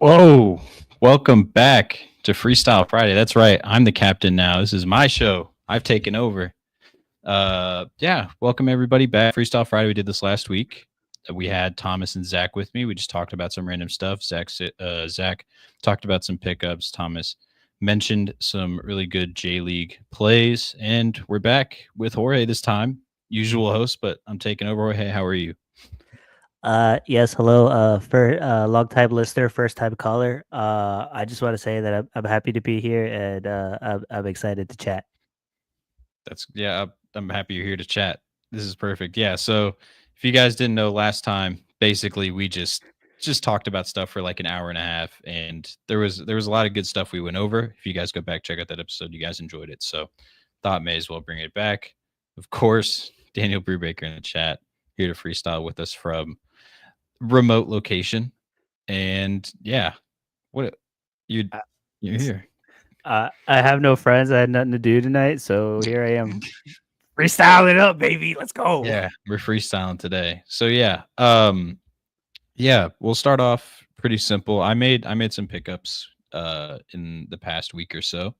Whoa, welcome back to Freestyle Friday. That's right. I'm the captain now. This is my show. I've taken over. Yeah, welcome everybody back. Freestyle Friday. We did this last week. We had Thomas and Zach with me. We just talked about some random stuff. Zach talked about some pickups. Thomas mentioned some really good J League plays, and we're back with Jorge this time. Usual host, but I'm taking over. Jorge, how are you? Yes, hello. For long time listener, first time caller. I just want to say that I'm happy to be here and I'm excited to chat. That's yeah. I'm happy you're here to chat. This is perfect. Yeah. So if you guys didn't know last time, basically we just talked about stuff for like an hour and a half, and there was a lot of good stuff we went over. If you guys go back check out that episode, you guys enjoyed it. So thought may as well bring it back. Of course, Daniel Brubaker in the chat here to freestyle with us from remote location, and yeah, what you Uh, you're s- here. I have no friends. I had nothing to do tonight, so here I am, freestyling up, baby. Let's go. Yeah, we're freestyling today. So yeah, we'll start off pretty simple. I made some pickups in the past week or so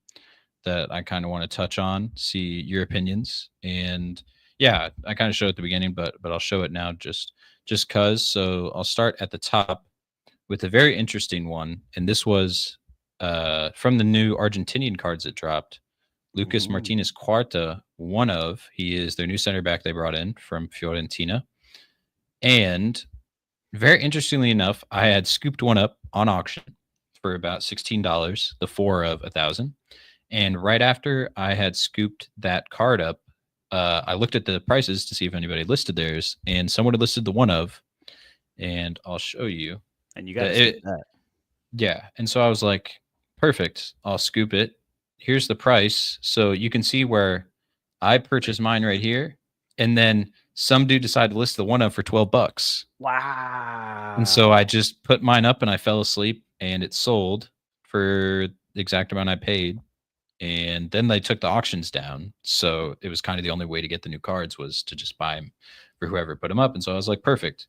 that I kind of want to touch on, see your opinions. And yeah, I kind of showed at the beginning, but I'll show it now just cuz. So I'll start at the top with a very interesting one, and this was from the new Argentinian cards that dropped. Lucas Ooh. Martinez Cuarta, one of he is their new center back they brought in from Fiorentina. And very interestingly enough, I had scooped one up on auction for about $16, the four of 1,000. And right after I had scooped that card up, I looked at the prices to see if anybody listed theirs, and someone had listed the one of, and I'll show you And you got to that scoop it. that. Yeah, and so I was like, perfect. I'll scoop it. Here's the price, so you can see where I purchased mine right here, and then some dude decided to list the one of for $12. And so I Wow. just put mine up and I fell asleep and it sold for the exact amount I paid. And then they took the auctions down. So it was kind of the only way to get the new cards was to just buy them for whoever put them up. And so I was like, perfect.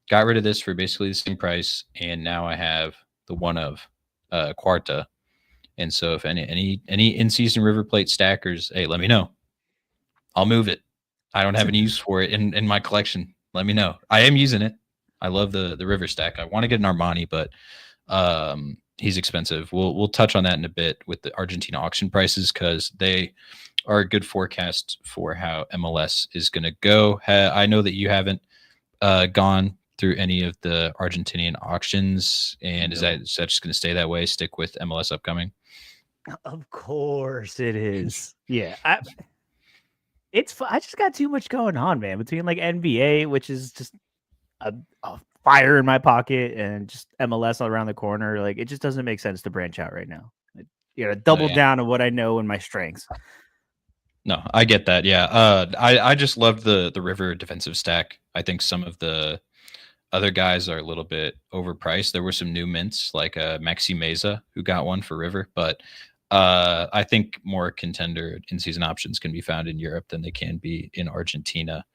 Got rid of this for basically the same price. And now I have the one of Quarta. And so if any in season River Plate stackers, hey, let me know. I'll move it. I don't have any use for it in my collection. Let me know. I am using it. I love the river stack. I want to get an Armani, but he's expensive. We'll touch on that in a bit with the Argentina auction prices because they are a good forecast for how MLS is going to go. I know that you haven't gone through any of the Argentinian auctions, and No, is that just going to stay that way? Stick with MLS upcoming? of course it is. Yeah, I just got too much going on, man. Between like NBA, which is just a fire in my pocket, and just MLS around the corner. Like it just doesn't make sense to branch out right now. You know, No, double yeah. down on what I know and my strengths. No, I get that. Yeah. I just love the river defensive stack. I think some of the other guys are a little bit overpriced. There were some new mints like Maxi Meza who got one for river, but I think more contender in season options can be found in Europe than they can be in Argentina.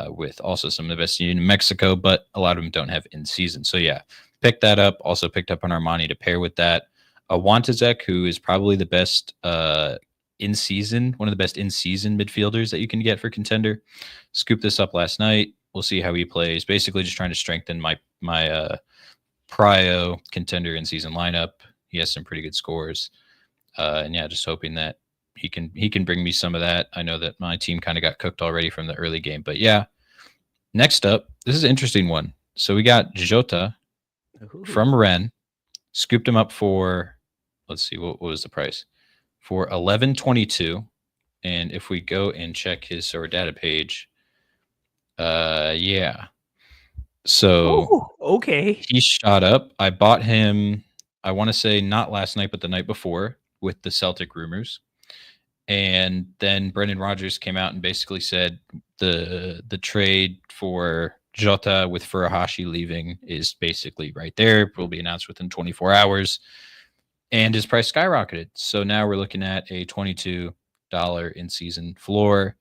With also some of the best in Mexico, but a lot of them don't have in season. So yeah, pick that up. Also picked up an Armani to pair with that. A Wantazek, who is probably the best in season, one of the best in season midfielders that you can get for contender. Scooped this up last night. We'll see how he plays. Basically, just trying to strengthen my prio contender in season lineup. He has some pretty good scores, and yeah, just hoping that he can bring me some of that. I know that my team kind of got cooked already from the early game, but yeah. Next up, this is an interesting one. So we got Jota Ooh. from Ren, scooped him up for, let's see, what was the price for 11.22. And if we go and check his Sorare data page, yeah. So Oh, okay. he shot up. I bought him, I want to say not last night, but the night before with the Celtic rumors. And then Brendan Rodgers came out and basically said the trade for Jota with Furuhashi leaving is basically right there. Will be announced within 24 hours, and his price skyrocketed. So now we're looking at a $22 in season floor.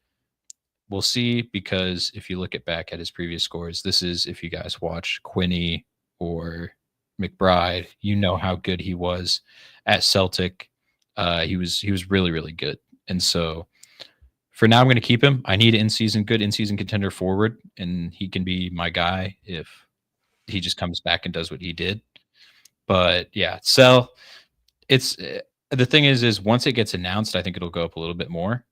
We'll see, because if you look back at his previous scores, this is if you guys watch Quinny or McBride. You know how good he was at Celtic. He was really really good, and so for now I'm going to keep him. I need good in season contender forward, and he can be my guy if he just comes back and does what he did. But yeah, sell. It's the thing is once it gets announced, I think it'll go up a little bit more.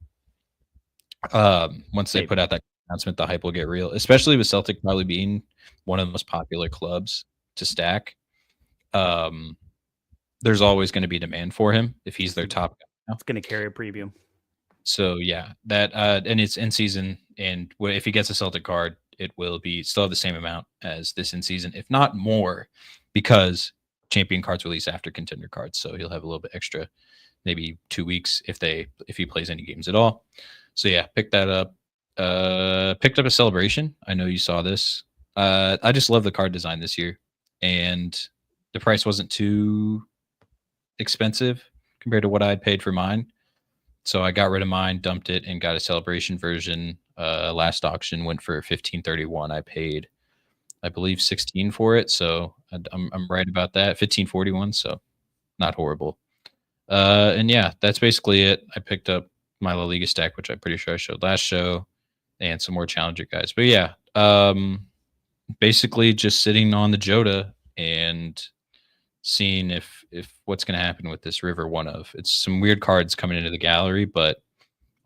Once they put Maybe. out that announcement, the hype will get real, especially with Celtic probably being one of the most popular clubs to stack. Um, there's always going to be demand for him if he's their top guy now. It's going to carry a preview. So yeah, that and it's in season, and if he gets a Celtic card, it will be still have the same amount as this in season, if not more, because champion cards release after contender cards, so he'll have a little bit extra, maybe 2 weeks if he plays any games at all. So yeah, pick that up. Picked up a celebration. I know you saw this. I just love the card design this year, and the price wasn't too expensive compared to what I had paid for mine. So I got rid of mine, dumped it, and got a celebration version. Last auction went for 1531. I paid, I believe, 16 for it. So I'm right about that. 1541. So not horrible. And yeah, that's basically it. I picked up my La Liga stack, which I'm pretty sure I showed last show, and some more challenger guys. But yeah, basically just sitting on the Jota and seeing if what's going to happen with this River one of. It's some weird cards coming into the gallery, but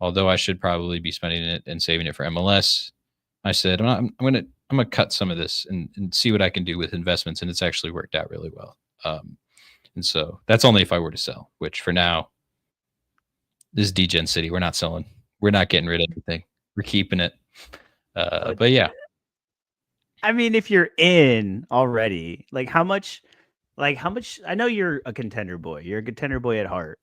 although I should probably be spending it and saving it for MLS, I said I'm gonna cut some of this and see what I can do with investments, and it's actually worked out really well. And so that's only if I were to sell, which for now, this is DGen City. We're not selling. We're not getting rid of anything. We're keeping it. But yeah, I mean, if you're in already, like how much? I know you're a contender boy. You're a contender boy at heart.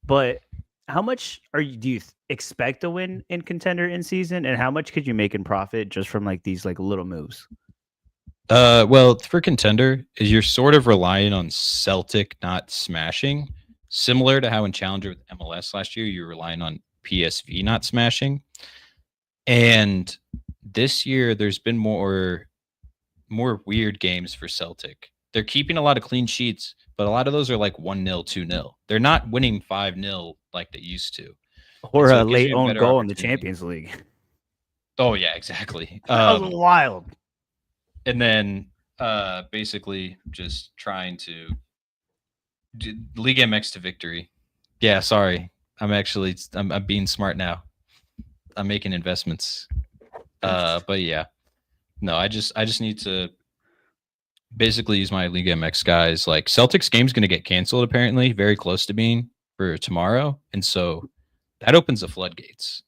But how much do you expect to win in contender in season, and how much could you make in profit just from like these like little moves? well, for contender, you're sort of relying on Celtic not smashing, similar to how in Challenger with MLS last year, you're relying on PSV not smashing. And this year, there's been more weird games for Celtic. They're keeping a lot of clean sheets, but a lot of those are like 1-0, 2-0. They're not winning 5-0 like they used to. Or So a it gives late you a own better goal in the opportunity. Champions League. Oh yeah, exactly. That was wild. And then basically just trying to League MX to victory. Yeah, sorry. I'm being smart now. I'm making investments. But yeah. No, I just need to basically use my League MX guys. Like Celtics game's going to get canceled apparently, very close to being for tomorrow, and so that opens the floodgates.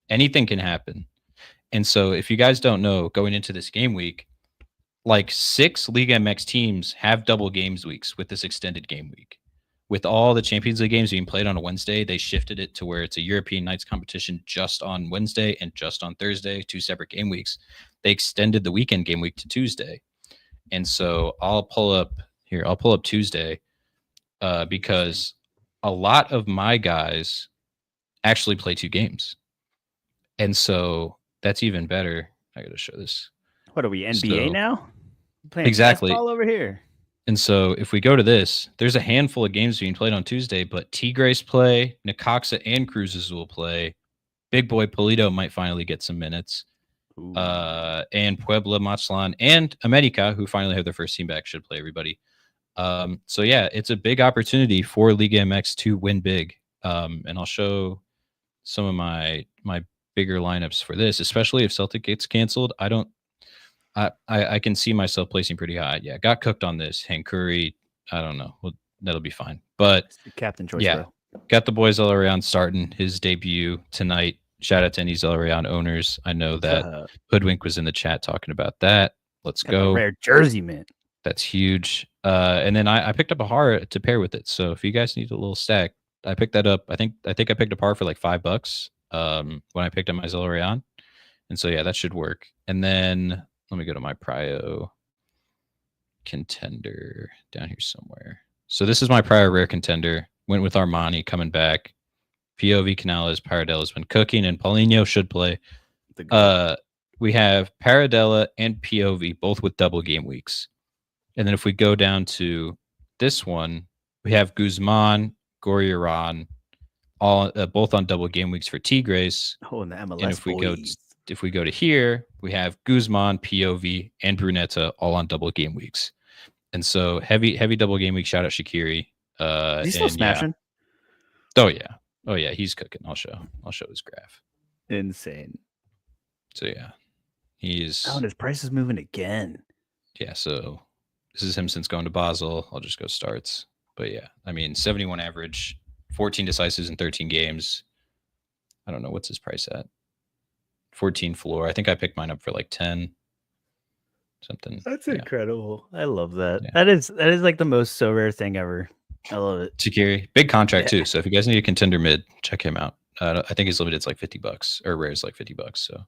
Anything can happen. And so if you guys don't know, going into this game week, like 6 League MX teams have double games weeks with this extended game week. With all the Champions League games being played on a Wednesday, they shifted it to where it's a European nights competition just on Wednesday and just on Thursday, 2 separate game weeks. They extended the weekend game week to Tuesday. And so I'll pull up Tuesday because a lot of my guys actually play 2 games. And so that's even better. I got to show this. What are we, NBA now? Playing Exactly. all over here. And so if we go to this, there's a handful of games being played on Tuesday, but Tigres play, Necaxa and Cruises will play. Big boy Polito might finally get some minutes. And Puebla, Mazatlan, and America, who finally have their first team back, should play everybody. So yeah, it's a big opportunity for Liga MX to win big. And I'll show some of my bigger lineups for this, especially if Celtic gets canceled. I can see myself placing pretty high. Yeah, got cooked on this. Hank Curry, I don't know. Well, that'll be fine. But captain choice, yeah, bro. Got the boys all around starting his debut tonight. Shout out to any Zellerion owners. I know that Hoodwink was in the chat talking about that. Let's go. Rare jersey mint. That's huge. And then I picked up a HAR to pair with it. So if you guys need a little stack, I picked that up. I think I picked a par for like $5 when I picked up my Zellerion. And so yeah, that should work. And then let me go to my Prio contender down here somewhere. So this is my prior rare contender. Went with Armani coming back. POV Canales, Paradella's been cooking, and Paulinho should play. We have Paradella and POV both with double game weeks. And then if we go down to this one, we have Guzman, Gorriaran, all both on double game weeks for Tigres. Oh, and the And MLS boys. if we go to here, we have Guzman, POV, and Brunetta all on double game weeks. And so heavy double game week. Shout out Shaqiri. Is he still And yeah, smashing? oh yeah, he's cooking. I'll show his graph. Insane. So yeah, Oh, and he's his price is moving again. yeah. So this is him since going to Basel. I'll just go starts. But yeah, I mean 71 average, 14 decisives in 13 games. I don't know what's his price at. 14 floor. I think I picked mine up for like 10 something. That's Yeah. incredible. I love that. Yeah. That is like the most so rare thing ever. I love it. Takiri, big contract Yeah. too. So if you guys need a contender mid, check him out. I think his limited's like $50 or rare's like $50. So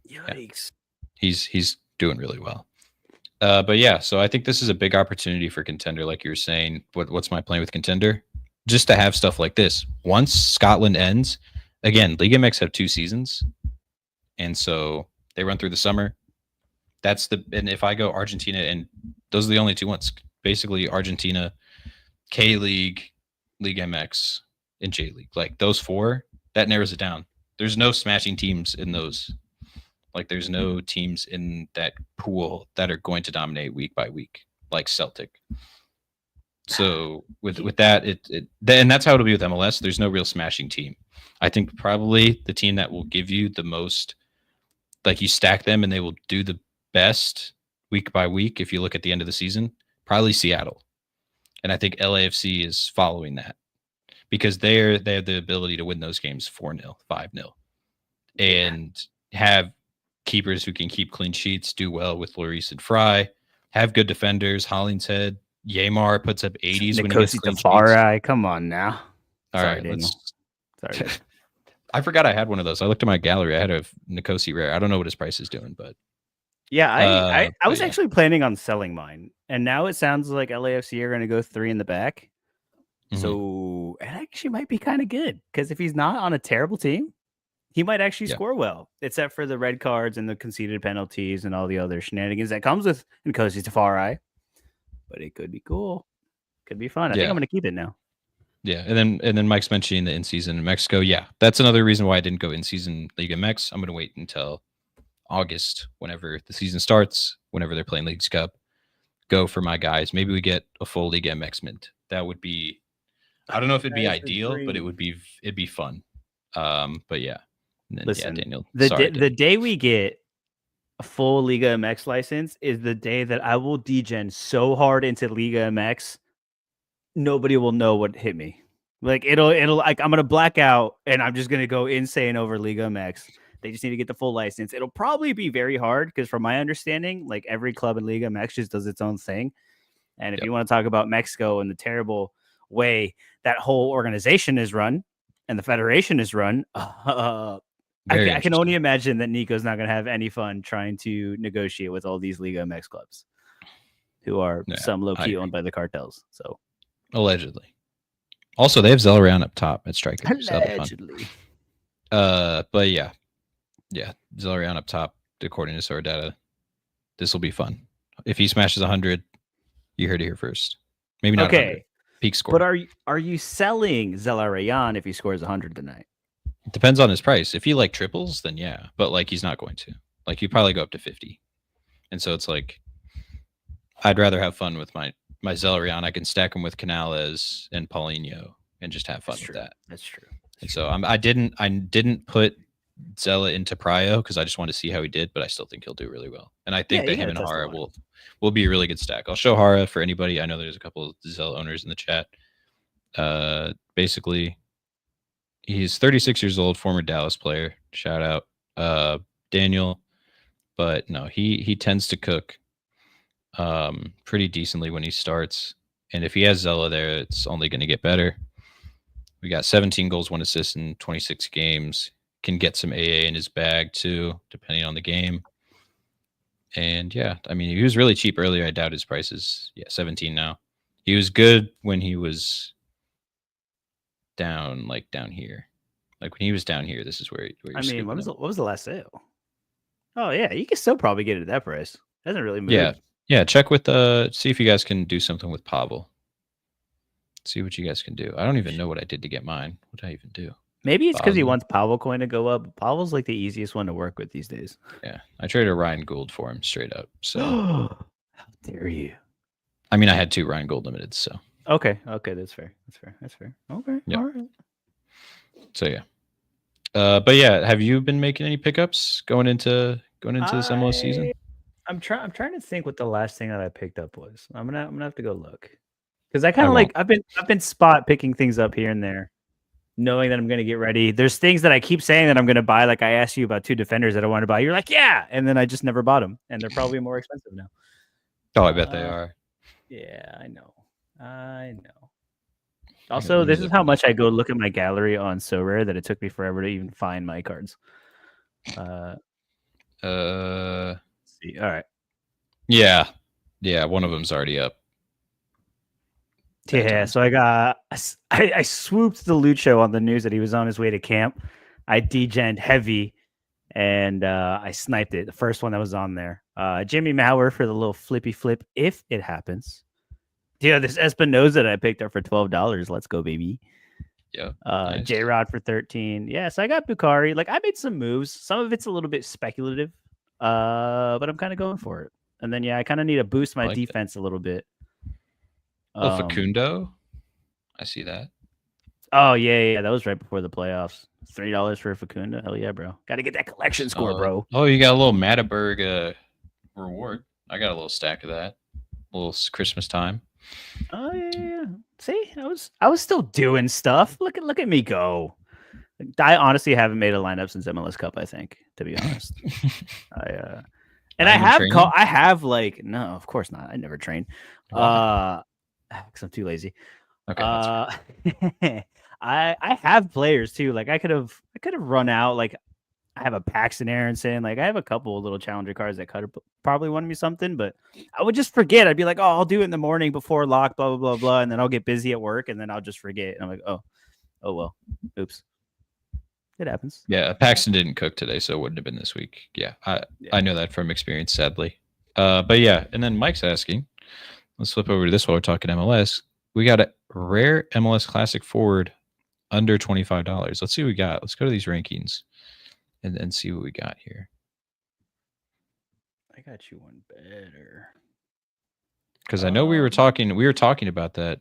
Yikes. he's doing really well. But yeah, so I think this is a big opportunity for contender, like you were saying. What's my plan with contender? Just to have stuff like this. Once Scotland ends, again, Liga MX have 2 seasons, and so they run through the summer. And if I go Argentina, and those are the only 2 ones, basically Argentina, K League, League MX, and J League. Like those 4, that narrows it down. There's no smashing teams in those. Like there's no teams in that pool that are going to dominate week by week, like Celtic. So with that, and that's how it'll be with MLS. There's no real smashing team. I think probably the team that will give you the most, like you stack them and they will do the best week by week. If you look at the end of the season, probably Seattle, and I think LAFC is following that because they have the ability to win those games 4-0, 5-0, and have keepers who can keep clean sheets, do well with Lloris and Fry, have good defenders. Hollingshead, Yamar puts up 80s when he gets clean sheets. Come on now. All Sorry, right, Daniel. Sorry. I forgot I had one of those. I looked at my gallery. I had a Nikosi rare. I don't know what his price is doing, but yeah, I was yeah. actually planning on selling mine, and now it sounds like LAFC are going to go 3 in the back. Mhm. So it actually might be kind of good because if he's not on a terrible team, he might actually score well, except for the red cards and the conceded penalties and all the other shenanigans that comes with Nkosi Tafari. But it could be cool. Could be fun. I think I'm going to keep it now. Yeah, and then Mike's mentioning the in season in Mexico. Yeah, that's another reason why I didn't go in season Liga MX. I'm going to wait until August, whenever the season starts, whenever they're playing Leagues Cup. Go for my guys. Maybe we get a full Liga MX mint. That would be. I don't know if it'd be ideal, but it'd be fun. But yeah. And then, listen, Daniel. The day we get a full Liga MX license is the day that I will degen so hard into Liga MX, nobody will know what hit me. Like it'll like I'm gonna black out and I'm just gonna go insane over Liga MX. They just need to get the full license. It'll probably be very hard because, from my understanding, like every club in Liga MX just does its own thing. And if you want to talk about Mexico and the terrible way that whole organization is run and the federation is run, I can only imagine that Nico's not going to have any fun trying to negotiate with all these Liga MX clubs who are some low-key owned by the cartels. So allegedly. Also, they have Zelarian up top at striker. Allegedly. But yeah, Zelarian up top, according to Sorare data. This will be fun. If he smashes 100, you heard it here first. Maybe not. Okay, peak score. But are you selling Zelarian if he scores 100 tonight? It depends on his price. If he like triples, then yeah. But like he's not going to. Like he'd probably go up to 50. And so it's like I'd rather have fun with my Zelarian. I can stack him with Canales and Paulinho and just have fun with that. That's true. And so I didn't put Zella into Prio because I just wanted to see how he did, but I still think he'll do really well. And I think that him and Hara will be a really good stack. I'll show Hara for anybody. I know there's a couple of Zella owners in the chat. Basically, he's 36 years old, former Dallas player. Shout out Daniel. But no, he tends to cook pretty decently when he starts. And if he has Zella there, it's only going to get better. We got 17 goals, 1 assist in 26 games. Can get some AA in his bag too, depending on the game. And yeah, I mean, he was really cheap earlier. I doubt his price is 17 now. He was good when he was down here. Like when he was down here, this is where I mean, what was the last sale? Oh yeah, you can still probably get it at that price. It hasn't really moved. Yeah, check with see if you guys can do something with Pavel. See what you guys can do. I don't even know what I did to get mine. What did I even do? Maybe it's because he Basel? wants Pavel coin to go up. Pavel's like the easiest one to work with these days. Yeah, I traded a Ryan Gould for him straight up. So How dare you? I mean, I had 2 Ryan Gould limiteds. So Okay, that's fair. That's fair. Okay, yeah. all right. So yeah. But yeah, have you been making any pickups going into this MLS season? I'm trying to think what the last thing that I picked up was. I'm gonna have to go look because I kind I of won't. like I've been spot picking things up here and there, knowing that I'm gonna get ready. There's things that I keep saying that I'm gonna buy. Like I asked you about 2 defenders that I want to buy. You're like, yeah, and then I just never bought them, and they're probably more expensive now. Oh, I bet they are. Yeah, I know. I know. Okay, Also, let me this is look how at much I go look at my gallery on Sorare that it took me forever to even find my cards. it. See. All right. Yeah, one of them's already up. Bad Yeah, times. so I swooped the Lucho on the news that he was on his way to camp. I degened heavy, and I sniped it. The first one that was on there. Jimmy Mauer for the little flippy flip if it happens. Yeah, this Espinoza that I picked up for $12. Let's go, baby. Yeah. Nice. J Rod for 13. Yeah, so I got Bukhari. Like I made some moves. Some of it's a little bit speculative, but I'm kind of going for it. And then yeah, I kind of need to boost my defense a little bit. Oh, Facundo. I see that. Oh yeah, that was right before the playoffs. $3 for Facundo. Hell yeah, bro. Got to get that collection score, bro. Oh, you got a little Mataberg reward. I got a little stack of that. A little Christmas time. Oh yeah. See, I was still doing stuff. Look at me go. I honestly haven't made a lineup since MLS Cup. I think, to be honest, I have like no, of course not. I never train. Because I'm too lazy. Okay. I have players too. Like I could have run out. Like I have a Paxton Aronson. Like I have a couple of little challenger cards that could have probably won me something, but I would just forget. I'd be like, oh, I'll do it in the morning before lock, blah blah blah blah, and then I'll get busy at work, and then I'll just forget. And I'm like, oh well, oops. It happens. Yeah, Paxton didn't cook today, so it wouldn't have been this week. Yeah, I know that from experience, sadly. But yeah, and then Mike's asking, let's flip over to this while we're talking MLS. We got a rare MLS Classic forward under $25. Let's see what we got. Let's go to these rankings and see what we got here. I got you one better. Because I know we were talking about that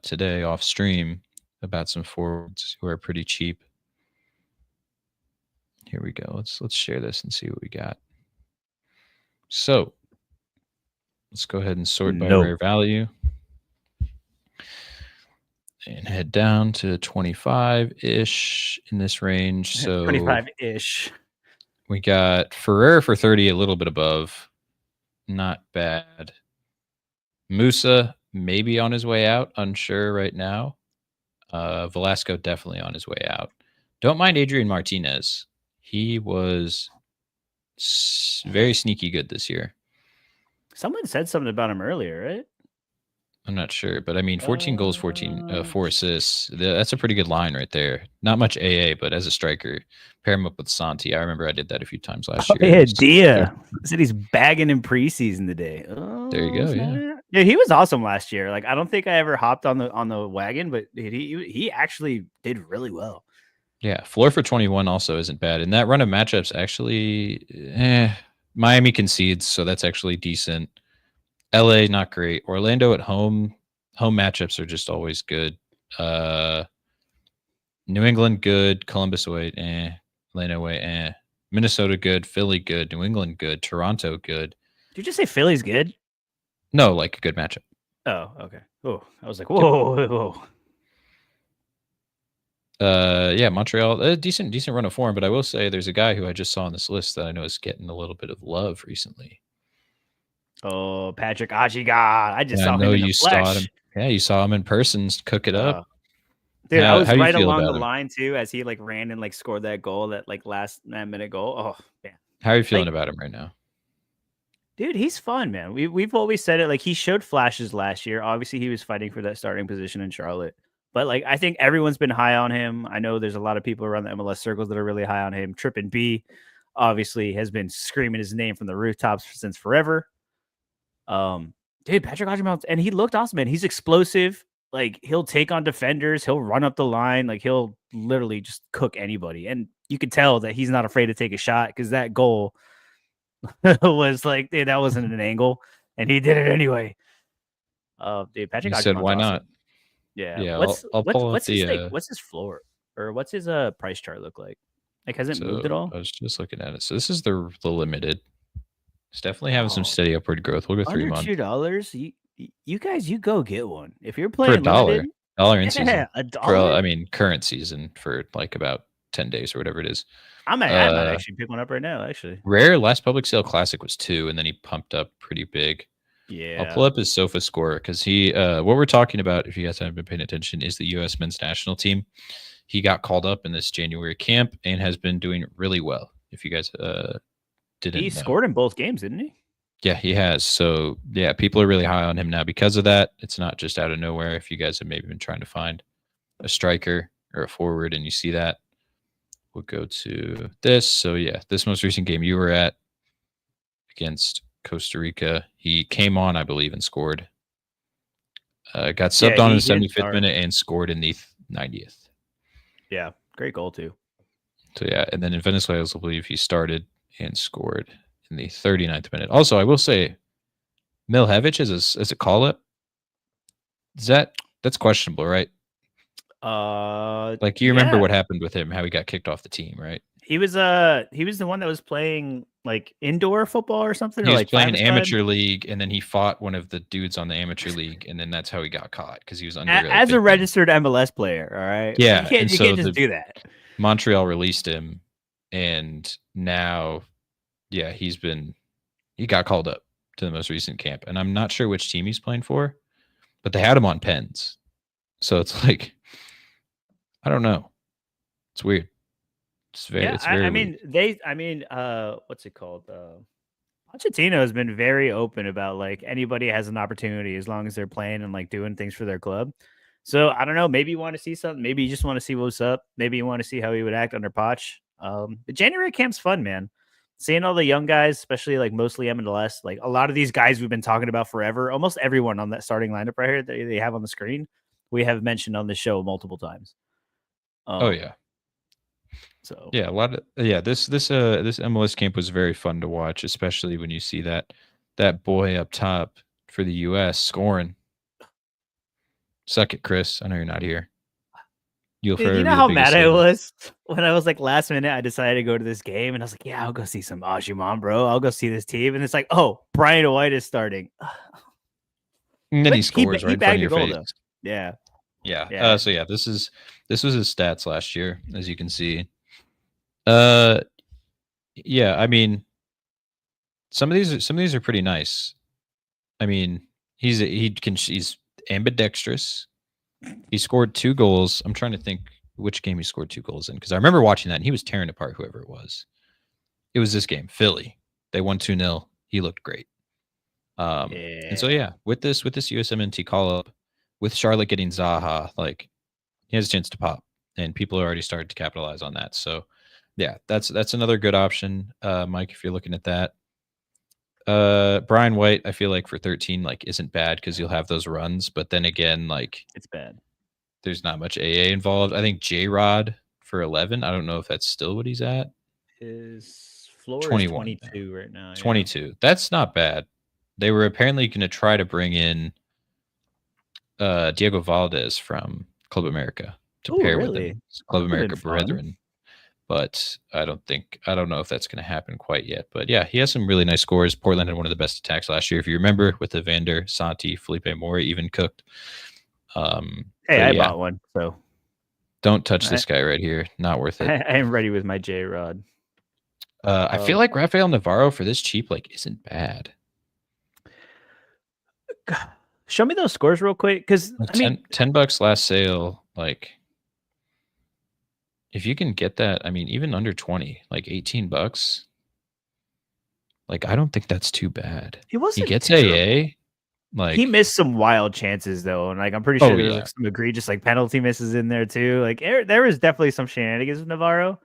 today off stream about some forwards who are pretty cheap. Here we go. Let's share this and see what we got. So let's go ahead and sort by rare value and head down to 25-ish in this range. So 25-ish. We got Ferrer for 30, a little bit above. Not bad. Musa maybe on his way out, unsure right now. Velasco definitely on his way out. Don't mind Adrian Martinez. He was very sneaky good this year. Someone said something about him earlier, right? I'm not sure, but I mean, 14 goals, 4 assists. That's a pretty good line right there. Not much AA, but as a striker, pair him up with Santi. I remember I did that a few times last year. Yeah, Dia said he's bagging in preseason today. Oh, there you go. Yeah, he was awesome last year. Like I don't think I ever hopped on the wagon, but he actually did really well. Yeah, floor for 21 also isn't bad. And that run of matchups actually, Miami concedes, so that's actually decent. LA not great. Orlando at home matchups are just always good. New England good. Columbus away, Atlanta away, Minnesota good. Philly good. New England good. Toronto good. Did you just say Philly's good? No, like a good matchup. Oh, okay. Oh, I was like, whoa. Yeah, Montreal, a decent run of form, but I will say there's a guy who I just saw on this list that I know is getting a little bit of love recently. Oh, Patrick Achiga. I just saw him in the flesh. Saw him. Yeah, you saw him in person cook it up. Dude, I was right along the line too as he like ran and like scored that goal, that like last 9-minute goal. Oh, man. How are you feeling about him right now? Dude, he's fun, man. We've always said it. Like he showed flashes last year. Obviously, he was fighting for that starting position in Charlotte. But like I think everyone's been high on him. I know there's a lot of people around the MLS circles that are really high on him. Trip and B obviously has been screaming his name from the rooftops since forever. Dude, Patrick Hodgmouth, and he looked awesome, man. He's explosive. Like he'll take on defenders, he'll run up the line, like he'll literally just cook anybody. And you could tell that he's not afraid to take a shot because that goal was like, dude, that wasn't an angle, and he did it anyway. Dude, He Patrick said, Hodgmouth's "Why not?" awesome. Yeah. Yeah, What's I'll what's pull up what's his like? the. What's his floor, or what's his price chart look like? Like, has it moved at So all? I was just looking at it. So this is the limited. It's definitely having some Oh, steady upward growth. We'll go under 3 months $2. You guys, you go get one if you're for a playing limited. dollar in Yeah, season. a For dollar. I mean current season for like about 10 days or whatever it is. I might actually pick one up right now. Actually, Rare last public sale classic was 2, and then he pumped up pretty big. I'll pull yeah. up his sofa score because he what we're talking about, if you guys haven't been paying attention, is the US men's national team. He got called up in this January camp and has been doing really well. If you guys He didn't know. scored in both games, didn't he? Yeah, he has. So yeah, people are really high on him now because of that. It's not just out of nowhere. If you guys have maybe been trying to find a striker or a forward and you see that, we'll go to this. So yeah, this most recent game you were at against Costa Rica, he came on, I believe, and scored. Got Yeah, subbed on in the he didn't 75th start. minute and scored in the 90th. Yeah, great goal too. So yeah, and then in Venezuela, I believe he started and scored in the 39th minute. Also, I will say, Milhevich as a call up, is that's questionable, right? Like you remember Yeah. what happened with him, how he got kicked off the team, right? He was the one that was playing like indoor football or something, or He was like playing five-a-side. amateur league, and then he fought one of the dudes on the amateur league, and then that's how he got caught because he was under like As a big money. registered MLS player, all right? Like Yeah, and you so can't just the do that. Montreal released him, and now, yeah, he got called up to the most recent camp, and I'm not sure which team he's playing for, but they had him on pens, so it's like I don't know. It's weird. Yeah, It's very I weird. mean, what's it called? Pochettino has been very open about like anybody has an opportunity as long as they're playing and like doing things for their club. So I don't know. Maybe you want to see something. Maybe you just want to see what's up. Maybe you want to see how he would act under Poch. The January camp's fun, man. Seeing all the young guys, especially like mostly MLS, like a lot of these guys we've been talking about forever. Almost everyone on that starting lineup right here that they have on the screen, we have mentioned on the show multiple times. Oh yeah. So Yeah, a lot of this MLS camp was very fun to watch, especially when you see that boy up top for the US scoring. Suck it, Chris. I know you're not here. You'll dude, you forever know be the how mad biggest I hater. was when I was like last minute. I decided to go to this game, and I was like, "Yeah, I'll go see some Ajimon, bro. I'll go see this team." And it's like, "Oh, Brian White is starting." And then he But scores right he in front of bagged a your goal face. though. Yeah, Yeah. yeah, So yeah, this was his stats last year, as you can see. Uh yeah, I mean, some of these are pretty nice. I mean, he's ambidextrous. He scored 2 goals. I'm trying to think which game he scored 2 goals in because I remember watching that and he was tearing apart whoever it was. It was this game, Philly. They won 2-0. He looked great. And so yeah. yeah, with this USMNT call up, with Charlotte getting Zaha, like he has a chance to pop, and people are already started to capitalize on that. So yeah, that's another good option, Mike, if you're looking at that. Brian White, I feel like for 13, like isn't bad because you'll have those runs, but then again, like It's bad. there's not much AA involved. I think J Rod for 11. I don't know if that's still what he's at. His floor is 21 now. 22 right now. Yeah. 22. That's not bad. They were apparently going to try to bring in Diego Valdez from Club America to Oh, pair with really? him, Club That would have been America fun. brethren. But I don't know if that's going to happen quite yet. But yeah, he has some really nice scores. Portland had one of the best attacks last year, if you remember, with Evander, Santi, Felipe Mora even cooked. Hey, But I yeah, bought one, so don't touch I, this guy right here. Not worth it. I am ready with my J Rod. I feel like Rafael Navarro for this cheap like isn't bad. Show me those scores real quick, because Like I mean, $10 last sale. Like if you can get that, I mean, even under 20, like $18. Like I don't think that's too bad. he He wasn't gets terrible. AA. He Like missed some wild chances though, and like I'm pretty oh sure there was yeah, like some egregious like penalty misses in there too. Like there was definitely some shenanigans with Navarro,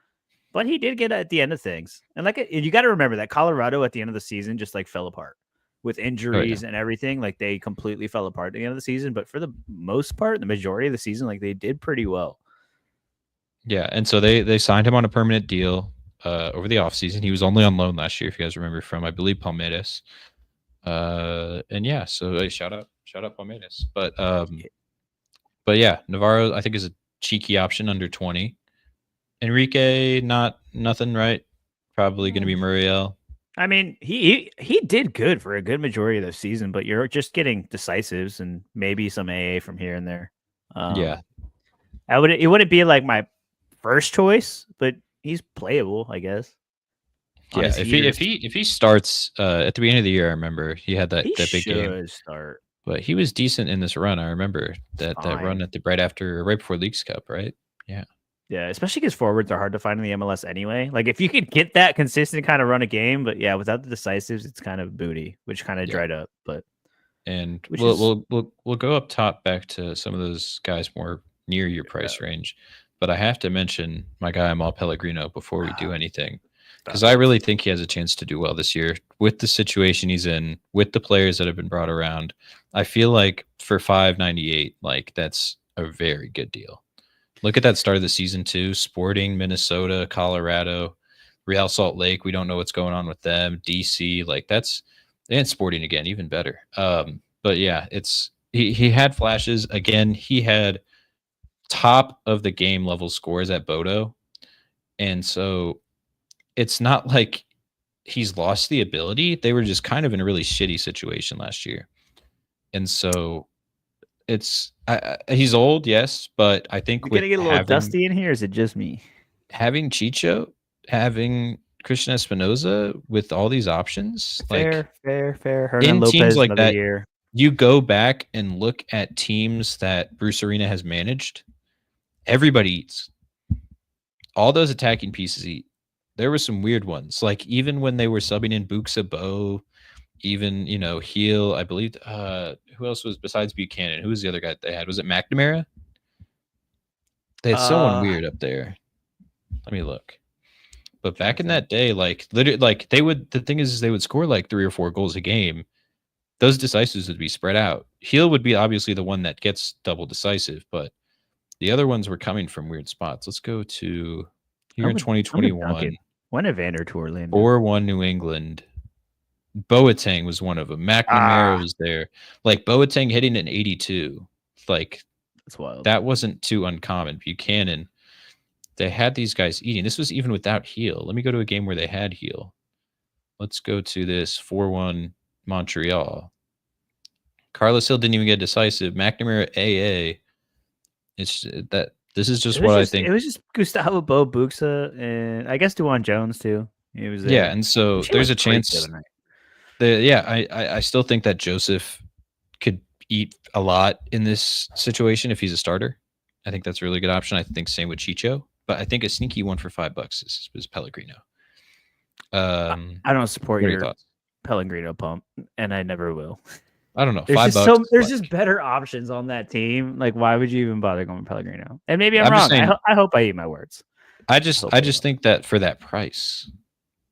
but he did get at the end of things. And like you got to remember that Colorado at the end of the season just like fell apart. with Oh yeah. injuries and everything. Like they completely fell apart at the end of the season, but for the most part, the majority of the season, like they did pretty well. Yeah, and so they signed him on a permanent deal over the offseason. He was only on loan last year, if you guys remember, from I believe Palmeiras. And yeah, so shout out Palmeiras. But yeah, Navarro I think is a cheeky option under 20. Enrique, not nothing, right? Probably going to be Muriel. I mean, he did good for a good majority of the season, but you're just getting decisives and maybe some AA from here and there. Yeah, It wouldn't be like my first choice, but he's playable, I guess. On yeah. his heaters, If he starts at the beginning of the year, I remember he had he that big game, should start. but he was decent in this run. I remember that run Fine. at the right before Leagues Cup, right? Yeah, Yeah, especially because forwards are hard to find in the MLS anyway. Like if you could get that consistent kind of run a game, but yeah, without the decisives, it's kind of booty, which kind of yeah. dried up. But And which is we'll go up top back to some of those guys more near your uh, price range. But I have to mention my guy Amal Pellegrino before we do anything, because stop I it. really think he has a chance to do well this year with the situation he's in, with the players that have been brought around. I feel like for 598, like that's a very good deal. Look at that start of the season too. Sporting, Minnesota, Colorado, Real Salt Lake. We don't know what's going on with them. DC, like that's and Sporting again, even better. But yeah, it's he had flashes again. He had top of the game level scores at Bodo, and so it's not like he's lost the ability. They were just kind of in a really shitty situation last year, and so it's he's old, yes, but I Is think it with gonna get a little dusty in here? Or is it just me? having Chicho, having Christian Espinoza with all these options, like Fair. Hernan in teams Lopez like another that, year. you go back and look at teams that Bruce Arena has managed, everybody eats. All those attacking pieces eat. There were some weird ones. Like even when they were subbing in Buksa Bo, even, Heel, I believe who else was besides Buchanan? Who was the other guy that they had? Was it McNamara? They had someone Uh, weird up there. Let me look. But trying back to in think. that day, like literally, like they would. The thing is, they would score like 3 or 4 goals a game. Those decisives would be spread out. Heel would be obviously the one that gets double decisive, but the other ones were coming from weird spots. Let's go to here in I'm with 2021. Duncan. When Evander to Orlando. 4-1 New England. Boateng was one of them. McNamara Ah, was there. Like Boateng hitting an 82. Like that's wild. that wasn't too uncommon. Buchanan. They had these guys eating. This was even without Heel. Let me go to a game where they had Heel. Let's go to this 4-1 Montreal. Carlos Hill didn't even get decisive. McNamara AA. It's that this is just what I It think. was just Gustavo Bo Buxa and I guess Dewan Jones too. He was Yeah, there. and so She there's looked a great the chance. other night. Yeah, I still think that Joseph could eat a lot in this situation if he's a starter. I think that's a really good option. I think same with Chicho, but I think a sneaky one for $5 is Pellegrino. I don't support What are your your thoughts? Pellegrino pump, and I never will. I don't know. $5. There's Like just better options on that team. Like, why would you even bother going with Pellegrino? And maybe I'm I'm just wrong. saying. I hope I eat my words. I Hopefully, just think that for that price,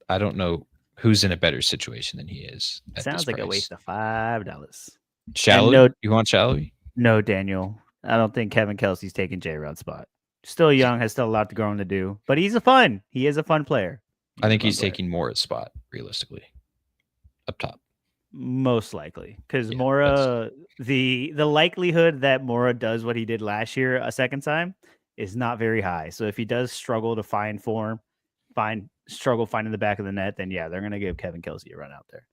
I don't know who's in a better situation than he is at this sounds like a price. waste of $5. And Shallowy? You want Shallowy? no, Daniel. I don't think Kevin Kelsey's taking J Rod's spot. Still young, has still a lot to grow to do, but he's a fun. He is a fun player. I He's a think fun he's player. taking Mora's spot, realistically. Up top. Most likely, because Yeah. That's Mora, the likelihood that Mora does what he did last year a second time is not very high. So if he does struggle to find form, struggle finding the back of the net, then yeah, they're gonna give Kevin Kelsey a run out there.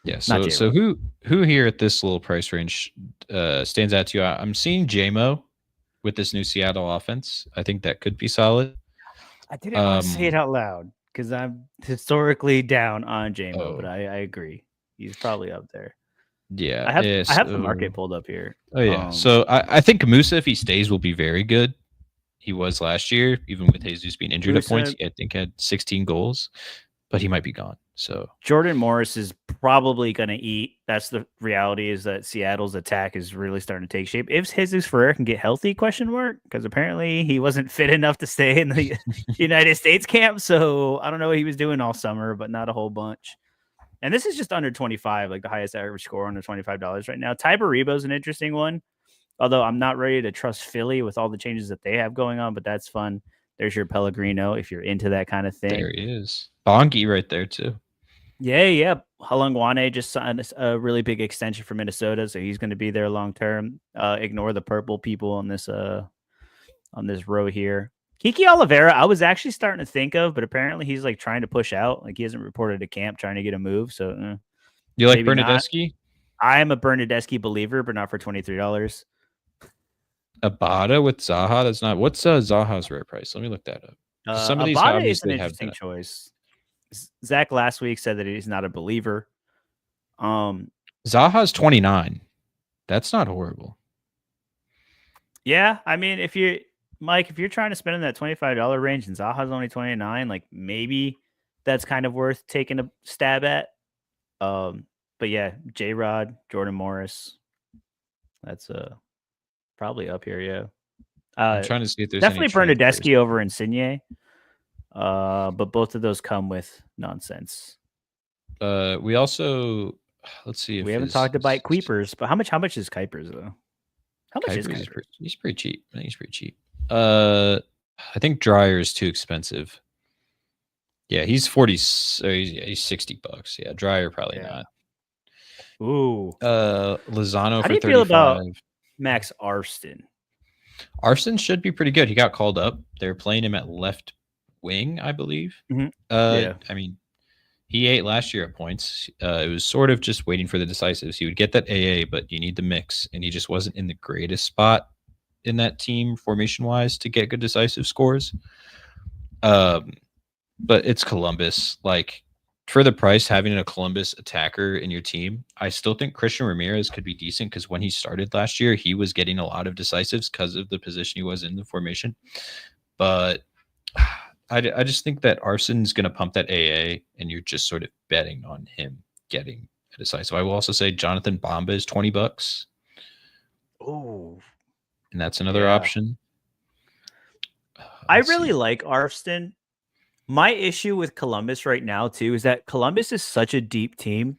yeah. Not So J Rod. who here at this little price range stands out to you? I'm seeing JMO with this new Seattle offense. I think that could be solid. I didn't want to say it out loud because I'm historically down on JMO, but Oh, I agree. He's probably up there. yeah. I have the market pulled up here. Oh yeah. So I think Musa, if he stays, will be very good. He was last year, even with Jesus being injured at points. Musa, He, I think, had 16 goals, but he might be gone. So Jordan Morris is probably going to eat. That's the reality, is that Seattle's attack is really starting to take shape. If Jesus Ferrer can get healthy, question mark, because apparently he wasn't fit enough to stay in the United States camp. So I don't know what he was doing all summer, but not a whole bunch. And this is just under 25, like the highest average score under $25 right now. Ty Baribo's an interesting one, although I'm not ready to trust Philly with all the changes that they have going on, but that's fun. There's your Pellegrino if you're into that kind of thing. There he is. Bongi right there too. Yeah. Halungwane just signed a really big extension for Minnesota, so he's going to be there long term. Ignore the purple people on this row here. Kiki Oliveira, I was actually starting to think of, but apparently he's like trying to push out. Like he hasn't reported to camp trying to get a move, so You like maybe not. Bernadeschi? I am a Bernadeschi believer, but not for $23. Abada with Zaha? That's not. What's Zaha's rare price? Let me look that up. 'Cause some of these Abada is an obviously have interesting that. choice. Zach last week said that he's not a believer. Zaha's 29. That's not horrible. Yeah, I mean, if you're Mike, if you're trying to spend in that $25 range and Zaha's only 29, like maybe that's kind of worth taking a stab at. But yeah, J Rod, Jordan Morris, that's probably up here. Yeah, I'm trying to see if there's definitely any transfers. Bernadeschi over Insigne. But both of those come with nonsense. We also let's see if We haven't talked about Kuipers, but how much is Kuipers though? How much is Kuipers? He's pretty cheap. I think he's pretty cheap. I think Dryer is too expensive. Yeah, he's 40. He's $60. Yeah, Dryer probably not. Ooh. Lozano How for do you 35. feel about Max Arston? Arston should be pretty good. He got called up. They're playing him at left wing, I believe. Mhm. I mean, he ate last year at points. It was sort of just waiting for the decisives. He would get that AA, but you need the mix, and he just wasn't in the greatest spot in that team formation wise to get good decisive scores. But it's Columbus. Like for the price, having a Columbus attacker in your team, I still think Christian Ramirez could be decent because when he started last year, he was getting a lot of decisives because of the position he was in the formation. But I just think that Arson's going to pump that AA, and you're just sort of betting on him getting a decisive. I will also say Jonathan Bamba is $20. Oh, And that's another option. I really like Arston. My issue with Columbus right now, too, is that Columbus is such a deep team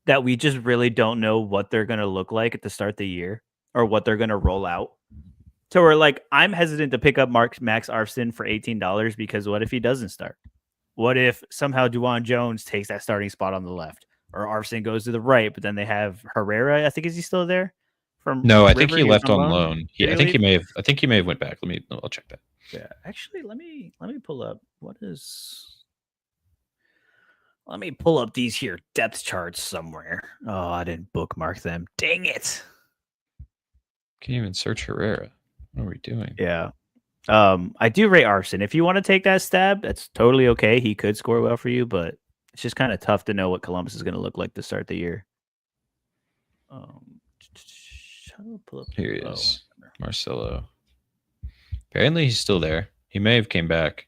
that we just really don't know what they're going to look like at the start of the year or what they're going to roll out. So we're like, I'm hesitant to pick up Max Arston for $18 because what if he doesn't start? What if somehow Duan Jones takes that starting spot on the left or Arston goes to the right, but then they have Herrera? I think, is he still there? No, I River? think he left on loan. I think leave? he may have went back. I'll check that. Yeah, actually, let me pull up let me pull up these here depth charts somewhere. Oh, I didn't bookmark them. Dang it. Can't even search Herrera. What are we doing? Yeah. I do rate Arston. If you want to take that stab, that's totally okay. He could score well for you, but it's just kind of tough to know what Columbus is going to look like to start the year. Here he is, Marcelo. Apparently, he's still there. He may have came back.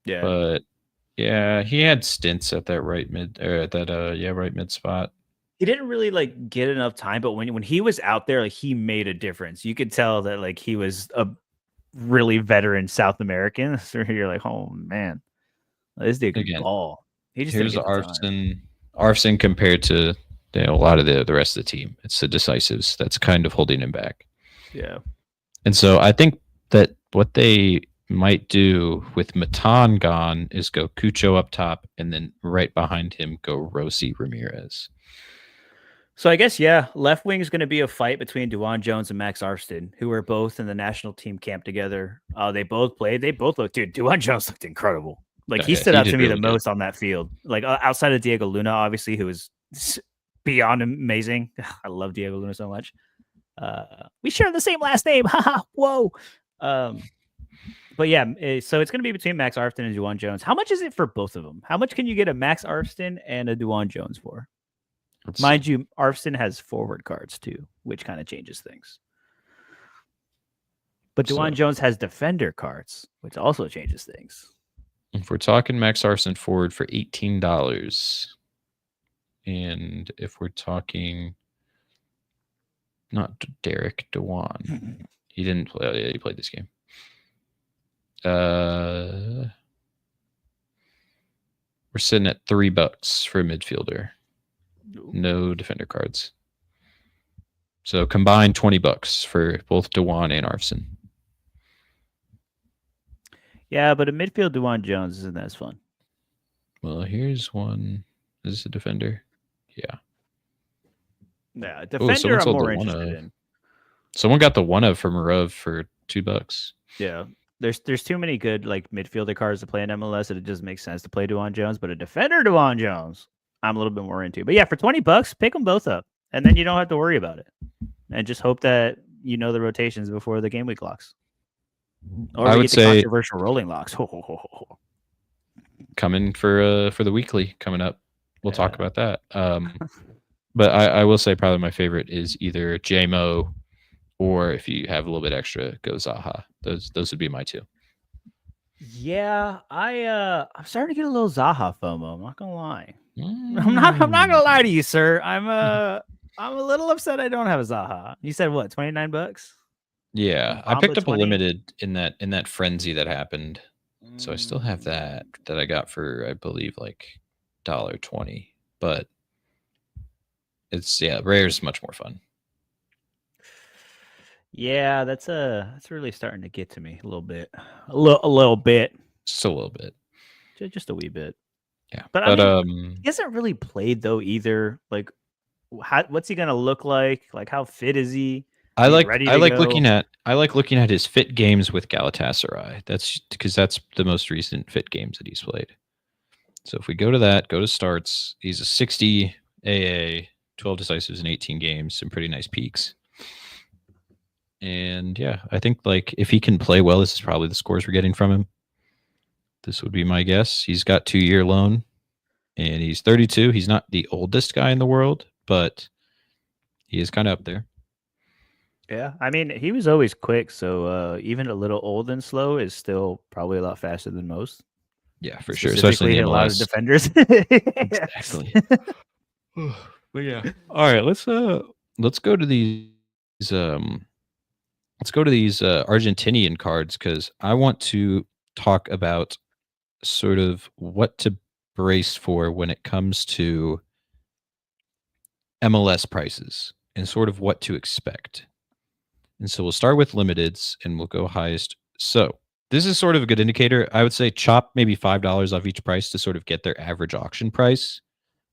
Yeah, but yeah, he had stints at that right mid spot. He didn't really like get enough time, but when he was out there, like he made a difference. You could tell that like he was a really veteran South American. So you're like, oh man, this dude can ball. He just here's Arston compared to a lot of the rest of the team. It's the decisives that's kind of holding him back. Yeah, and so I think that what they might do with Matan gone is go Cucho up top, and then right behind him go Rossi Ramirez. So I guess, yeah, left wing is going to be a fight between Duan Jones and Max Arston, who were both in the national team camp together. They both played. They both looked, dude, Duan Jones looked incredible. Like he stood out to me the most on that field. Like outside of Diego Luna, obviously, who was beyond amazing. I love Diego Luna so much. We share the same last name. Haha, whoa. But yeah, so it's going to be between Max Arston and Duan Jones. How much is it for both of them? How much can you get a Max Arston and a Duan Jones for? Mind you, Arston has forward cards too, which kind of changes things. But Duan Jones has defender cards, which also changes things. If we're talking Max Arston forward for $18, and if we're talking not Derek Dewan, he didn't play. Oh, yeah, he played this game. We're sitting at $3 for a midfielder. Ooh. No defender cards. So combined $20 for both Dewan and Arfson. Yeah, but a midfield Dewan Jones isn't as fun. Well, here's one. Is this a defender? Yeah. Yeah, Oh, defender someone I'm sold the more one interested of. in. Someone got the one of from Marov for $2. Yeah. There's too many good like midfielder cards to play in MLS that it just makes sense to play Dewan Jones, but a defender Dewan Jones, I'm a little bit more into. But yeah, for $20, pick them both up, and then you don't have to worry about it, and just hope that you know the rotations before the game week locks, or I we would get the say controversial rolling locks. coming for the weekly coming up. We'll talk Yeah. about that. But I will say probably my favorite is either JMO or if you have a little bit extra, go Zaha. Those would be my two. Yeah, I'm starting to get a little Zaha FOMO. I'm not gonna lie. Mm. I'm not gonna lie to you, sir. I'm a little upset I don't have a Zaha. You said what, $29? Yeah, I Bamba picked up a 20? limited in that frenzy that happened. So I still have that I got for I believe like $1.20. But it's rare's much more fun. Yeah, that's really starting to get to me a little bit. A little bit. Just a little bit. Just a wee bit. Yeah. But I mean, he hasn't really played though either. Like what's he gonna look like? Like how fit is he? I He's like ready I to like go. looking at his fit games with Galatasaray. That's because that's the most recent fit games that he's played. So if we go to that, go to starts, he's a 60 AA, 12 decisives in 18 games, some pretty nice peaks. And yeah, I think like if he can play well, this is probably the scores we're getting from him. This would be my guess. He's got 2-year loan and he's 32. He's not the oldest guy in the world, but he is kind of up there. Yeah, I mean, he was always quick, so even a little old and slow is still probably a lot faster than most. Yeah, for sure, especially in a the lot of MLS. defenders. Exactly. But yeah. All right, let's go to these Argentinian cards because I want to talk about sort of what to brace for when it comes to MLS prices and sort of what to expect. And so we'll start with limiteds and we'll go highest. So this is sort of a good indicator. I would say chop maybe $5 off each price to sort of get their average auction price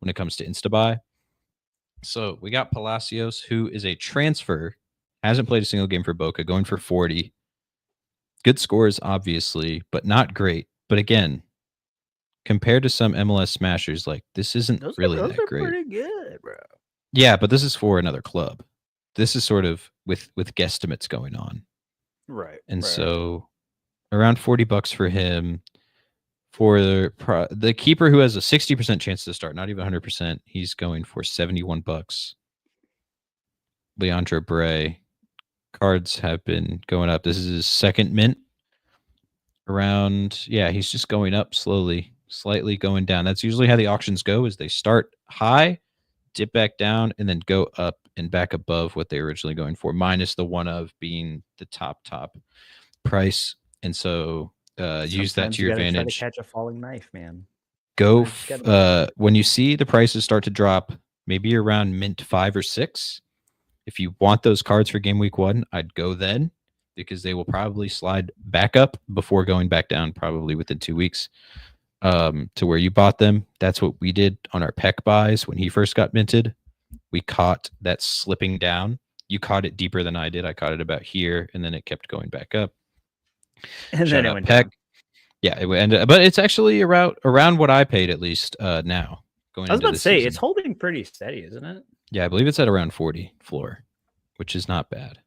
when it comes to Instabuy. So we got Palacios, who is a transfer, hasn't played a single game for Boca, going for 40. Good scores, obviously, but not great. But again, compared to some MLS smashers, like this isn't really those that are great. pretty good, bro. Yeah, but this is for another club. This is sort of with guesstimates going on. Right. And so around $40 for him. For the keeper who has a 60% chance to start, not even 100%, he's going for $71. Leandro Bray. Cards have been going up. This is his second mint. He's just going up slowly, slightly going down. That's usually how the auctions go, is they start high, dip back down, and then go up and back above what they were originally going for, minus the one of being the top price. And so use that to your advantage. Try to catch a falling knife, man. Go when you see the prices start to drop, maybe around mint 5 or 6. If you want those cards for game week 1, I'd go then because they will probably slide back up before going back down, probably within 2 weeks to where you bought them. That's what we did on our Peck buys when he first got minted. We caught that slipping down. You caught it deeper than I did. I caught it about here, and then it kept going back up. And then it went Peck. down. Yeah, it ended, but it's actually around what I paid at least now. I was about to say it's holding pretty steady, isn't it? Yeah, I believe it's at around 40 floor, which is not bad.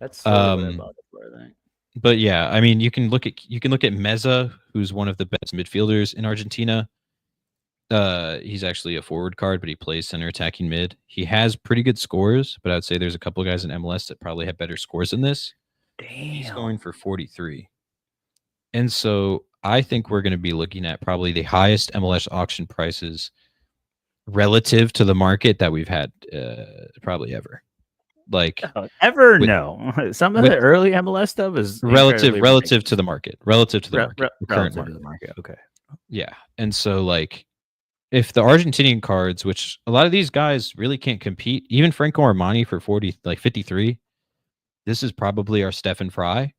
That's what I bought it for, I think. But yeah, I mean, you can look at Meza, who's one of the best midfielders in Argentina. He's actually a forward card, but he plays center attacking mid. He has pretty good scores, but I'd say there's a couple of guys in MLS that probably have better scores than this. Damn. He's going for 43. And so I think we're going to be looking at probably the highest MLS auction prices relative to the market that we've had probably ever. Like no. Some of the early MLS stuff is relative to the market. Relative to the market. Okay. Yeah. And so like if the Argentinian cards, which a lot of these guys really can't compete, even Franco Armani for 40, like 53, this is probably our Stefan Fry.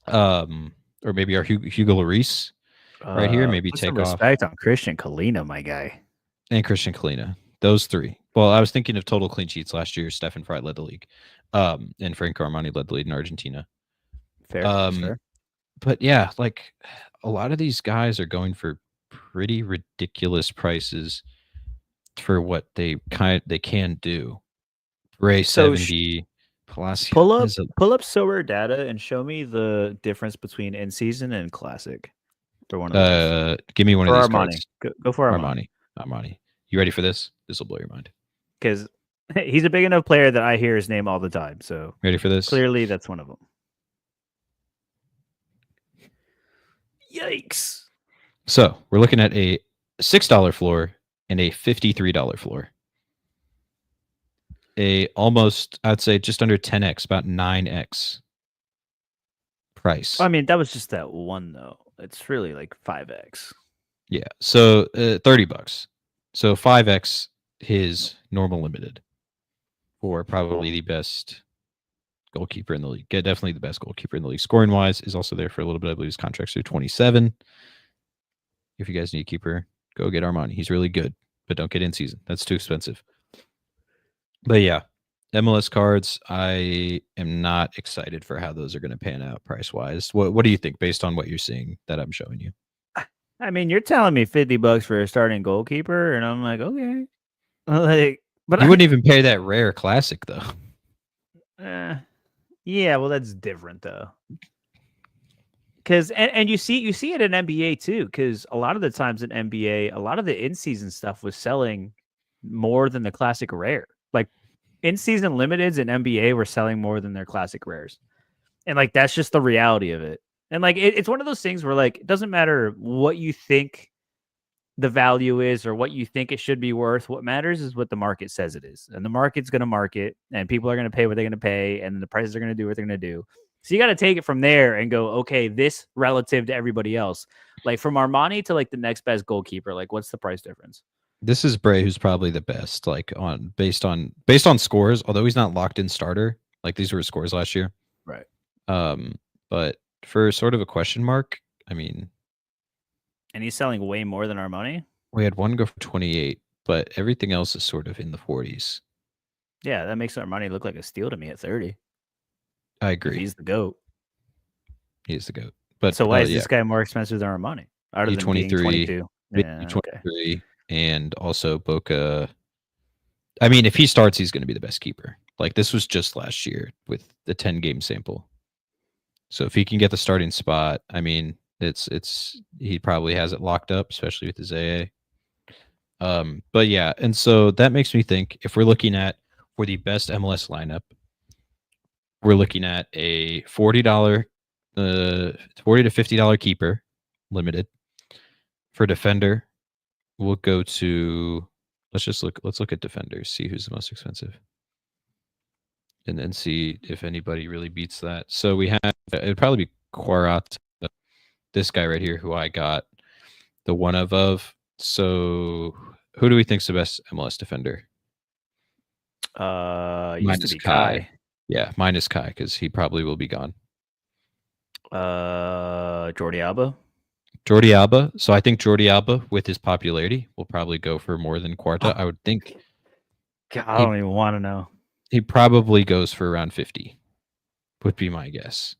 Or maybe our Hugo Lloris right here. Maybe Put some take off respect on Christian Kalina, my guy. and Christian Kalina. Those three. Well, I was thinking of total clean sheets last year. Stefan Fry led the league. And Franco Armani led the league in Argentina. Fair, that's Um, fair. but yeah, like a lot of these guys are going for pretty ridiculous prices for what they can do. Ray So 70, Palacio pull up is a pull up Sorare data and show me the difference between in season and classic for one of those. give me one of For these Armani, cards. go for Armani, Armani. You ready for this? This will blow your mind. because he's a big enough player that I hear his name all the time. So Ready for this? clearly, that's one of them. Yikes! So we're looking at a $6 floor and a $53 floor. A almost, I'd say, just under 10x, about 9x price. I mean, that was just that one though. It's really like 5x. Yeah. So $30. So 5x his normal limited for probably the best goalkeeper in the league. Yeah, definitely the best goalkeeper in the league. Scoring wise is also there for a little bit. I believe his contract's through 27. If you guys need a keeper, go get Armani. He's really good, but don't get in season. That's too expensive. But yeah, MLS cards, I am not excited for how those are going to pan out price wise. What do you think based on what you're seeing that I'm showing you? I mean, you're telling me $50 for a starting goalkeeper, and I'm like, okay, like, but You wouldn't even pay that rare classic though. Yeah, well, that's different though. Because and you see it in NBA too. Because a lot of the times in NBA, a lot of the in season stuff was selling more than the classic rare. Like in season limiteds in NBA were selling more than their classic rares, and like that's just the reality of it. And like it's one of those things where like it doesn't matter what you think the value is or what you think it should be worth. What matters is what the market says it is. And the market's going to market and people are going to pay what they're going to pay and the prices are going to do what they're going to do. So you got to take it from there and go, okay, this relative to everybody else. Like from Armani to like the next best goalkeeper, like what's the price difference? This is Bray, who's probably the best, like on based on scores. Although he's not locked in starter, like these were his scores last year. Right. But for sort of a question mark, I mean, And he's selling way more than Armani. we had one go for 28, but everything else is sort of in the 40s. Yeah, that makes Armani look like a steal to me at 30. I If agree. he's the GOAT. He's the GOAT. But So why is this guy more expensive than Armani? Other than being 22. Yeah, okay. 23, and also Boca. I mean, if he starts, he's going to be the best keeper. Like this was just last year with the 10 game sample. So if he can get the starting spot, I mean, it's he probably has it locked up, especially with his AA. But yeah, and so that makes me think if we're looking at for the best MLS lineup, we're looking at a $40 $40 to $50 keeper limited. For defender, we'll go to let's look at defenders, see who's the most expensive. And then see if anybody really beats that. So we have it'd probably be Quarat, this guy right here who I got the one of. So who do we think's the best MLS defender? Used to be Kai. Yeah, minus Kai because he probably will be gone. Jordi Alba. Jordi Alba. So I think Jordi Alba, with his popularity, will probably go for more than Quarta. I would think. God, I don't even want to know. He probably goes for around 50, would be my guess.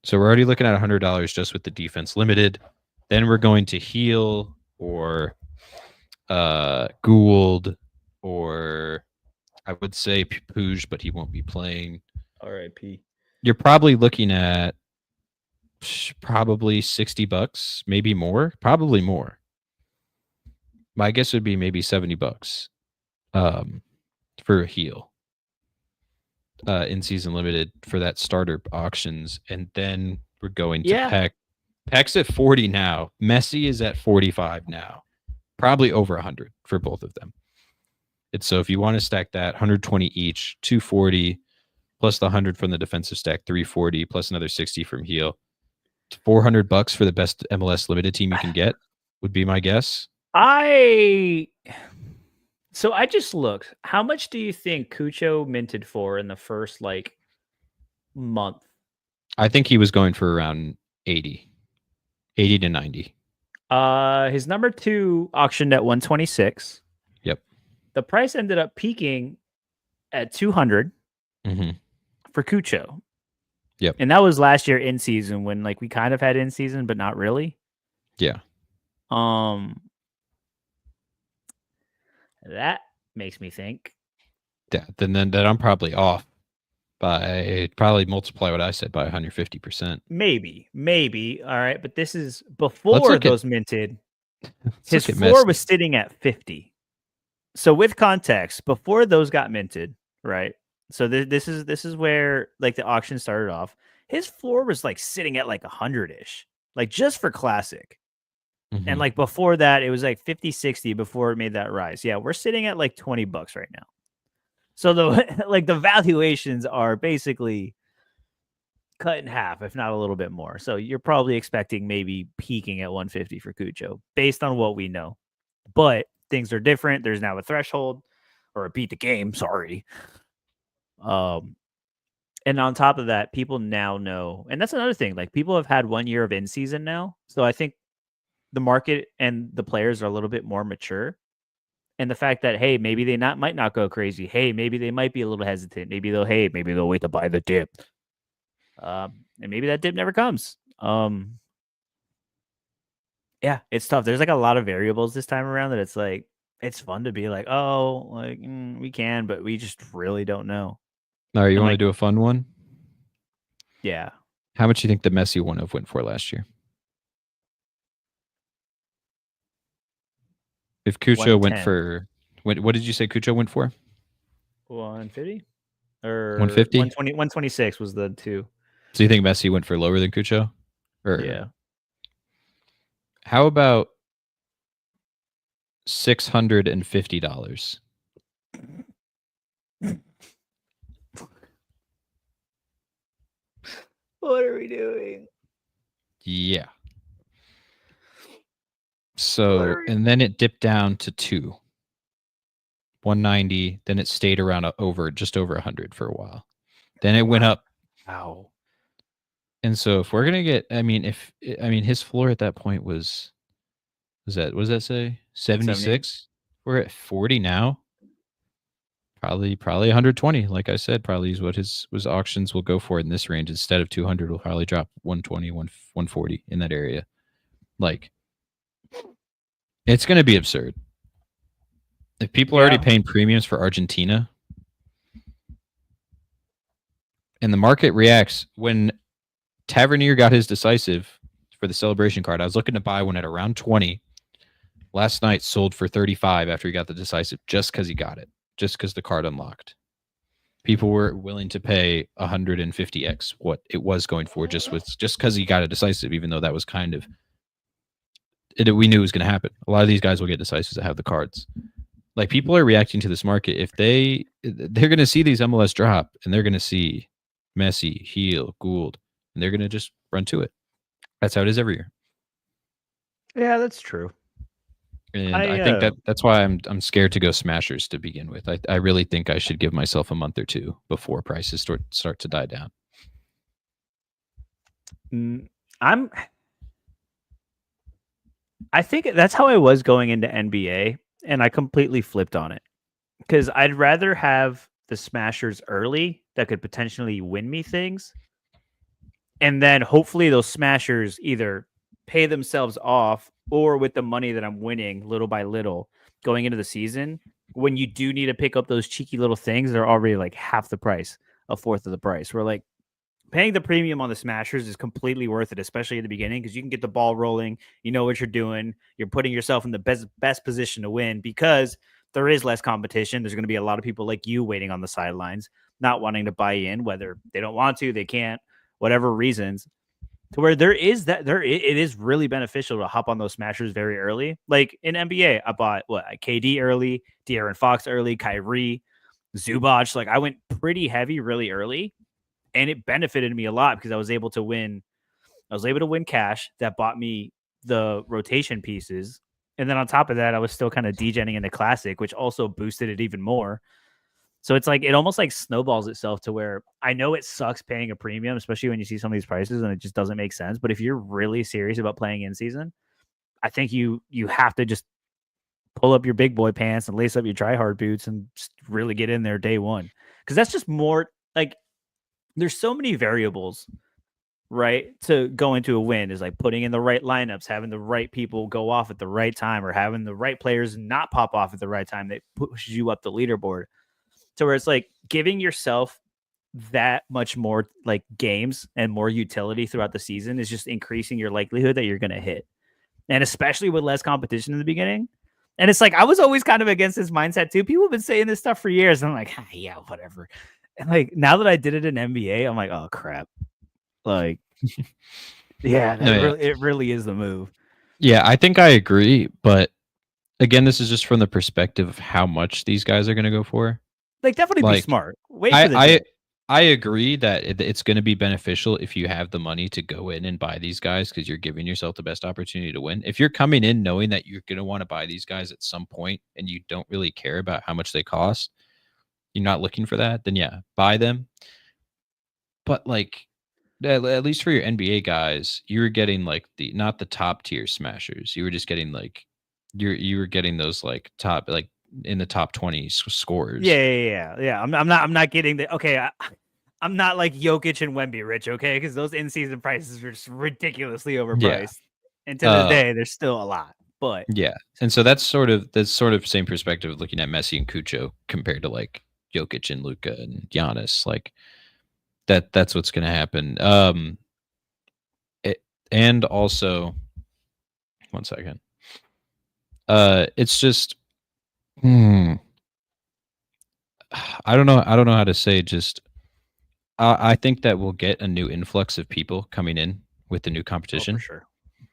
So we're already looking at $100 just with the defense limited. Then we're going to Heal or Gould or I would say Puj, but he won't be playing. R.I.P. You're probably looking at probably $60, maybe more, probably more. My guess would be maybe $70 for a Heal. In season limited for that starter auctions, and then we're going to Peck. Peck's at 40 now. Messi is at 45 now. Probably over 100 for both of them. It's so if you want to stack that 120 each, 240 plus the 100 from the defensive stack, 340 plus another 60 from Heal. $400 for the best MLS limited team you can get would be my guess. So I just looked. How much do you think Cucho minted for in the first like month? I think he was going for around 80 to 90. His number 2 auctioned at 126. Yep. The price ended up peaking at 200 Mm-hmm. for Cucho. Yep. And that was last year in season when like we kind of had in season, but not really. Yeah. That makes me think. Yeah. Then I'm probably off by probably multiply what I said by 150%. Maybe. All right, but this is Let's before look at those minted. let's His look at floor was Messi. sitting at 50. So with context, before those got minted, right? So this is where like the auction started off. His floor was like sitting at like 100-ish, like just for classic. And Mm-hmm. like before that, it was like 50, 60 before it made that rise. Yeah, we're sitting at like $20 right now. So the like the valuations are basically cut in half, if not a little bit more. So you're probably expecting maybe peaking at 150 for Cucho based on what we know. But things are different. There's now a threshold or a beat the game. Sorry. And on top of that, people now know, and that's another thing. Like people have had 1 year of in season now, so I think the market and the players are a little bit more mature. And the fact that hey, maybe they might not go crazy. Hey, maybe they might be a little hesitant. Maybe they'll wait to buy the dip. And maybe that dip never comes. Yeah, it's tough. There's like a lot of variables this time around that it's like it's fun to be like, oh, like we can, but we just really don't know. All right, you And want to like, do a fun one? yeah, How much do you think the Messi one of went for last year? If Cucho went 110, for what did you say Cucho went for? 150 or 150? 120, 126 was the 2. So you think Messi went for lower than Cucho? Or Yeah. how about $650? What are we doing? Yeah. So and then it dipped down to 190. Then it stayed around just over 100 for a while. Then it went up. Wow. And so if we're gonna get, I mean, his floor at that point what does that say? 70. 76. We're at 40 now. Probably 120. Like I said, probably is what his auctions will go for in this range. Instead of 200, will probably drop 120, 140 in that area. Like it's gonna be absurd. If people are already Yeah. paying premiums for Argentina, and the market reacts when Tavernier got his decisive for the celebration card. I was looking to buy one at around 20. Last night sold for 35 after he got the decisive just because he got it, just because the card unlocked. People were willing to pay 150x what it was going for just because he got a decisive, even though that was kind of we knew it was going to happen. A lot of these guys will get decisives that have the cards. Like people are reacting to this market. If they're going to see these MLS drop and they're going to see Messi, Heel, Gould, and they're going to just run to it. That's how it is every year. Yeah, that's true. And I think that's why I'm scared to go smashers to begin with. I really think I should give myself a month or two before prices start to die down. I think that's how I was going into NBA, and I completely flipped on it because I'd rather have the smashers early that could potentially win me things, and then hopefully those smashers either pay themselves off or with the money that I'm winning little by little going into the season. When you do need to pick up those cheeky little things, they're already like half the price, a fourth of the price. We're like, paying the premium on the smashers is completely worth it, especially at the beginning, because you can get the ball rolling. You know what you're doing. You're putting yourself in the best position to win because there is less competition. There's going to be a lot of people like you waiting on the sidelines, not wanting to buy in, whether they don't want to, they can't, whatever reasons. To where it is really beneficial to hop on those smashers very early. Like in NBA, I bought KD early, De'Aaron Fox early, Kyrie, Zubac. Like I went pretty heavy really early, and it benefited me a lot because I was able to win I was able to win cash that bought me the rotation pieces. And then on top of that, I was still kind of degenning into classic, which also boosted it even more. So it's like it almost like snowballs itself to where I know it sucks paying a premium, especially when you see some of these prices and it just doesn't make sense. But if you're really serious about playing in season, I think you have to just pull up your big boy pants and lace up your try hard boots and just really get in there day one. Because that's just more like there's so many variables, right? To go into a win is like putting in the right lineups, having the right people go off at the right time, or having the right players not pop off at the right time that pushes you up the leaderboard. So where it's like giving yourself that much more like games and more utility throughout the season is just increasing your likelihood that you're going to hit. And especially with less competition in the beginning. And it's like, I was always kind of against this mindset too. People have been saying this stuff for years. And I'm like, yeah, whatever. And like, now that I did it in NBA, I'm like, oh crap. Like, yeah, No, yeah. it really is the move. Yeah, I think I agree, but again, this is just from the perspective of how much these guys are going to go for. Like, definitely be Like, smart. Wait for I the I dip. I agree that it's going to be beneficial if you have the money to go in and buy these guys because you're giving yourself the best opportunity to win. If you're coming in knowing that you're going to want to buy these guys at some point and you don't really care about how much they cost, you're not looking for that, then yeah, buy them. But like at least for your NBA guys, you were getting like the not the top tier smashers. You were just getting like you were getting those like top like in the top 20 scores. Yeah. I'm not getting the okay. I'm not like Jokic and Wemby rich, okay? Because those in-season prices are just ridiculously Yeah. overpriced. And to this day, there's still a lot. But Yeah. And so that's sort of same perspective of looking at Messi and Cucho compared to like Jokic and Luka and Giannis. Like that's what's gonna happen. And also 1 second. It's just I don't know how to say just I think that we'll get a new influx of people coming in with the new oh, for competition sure.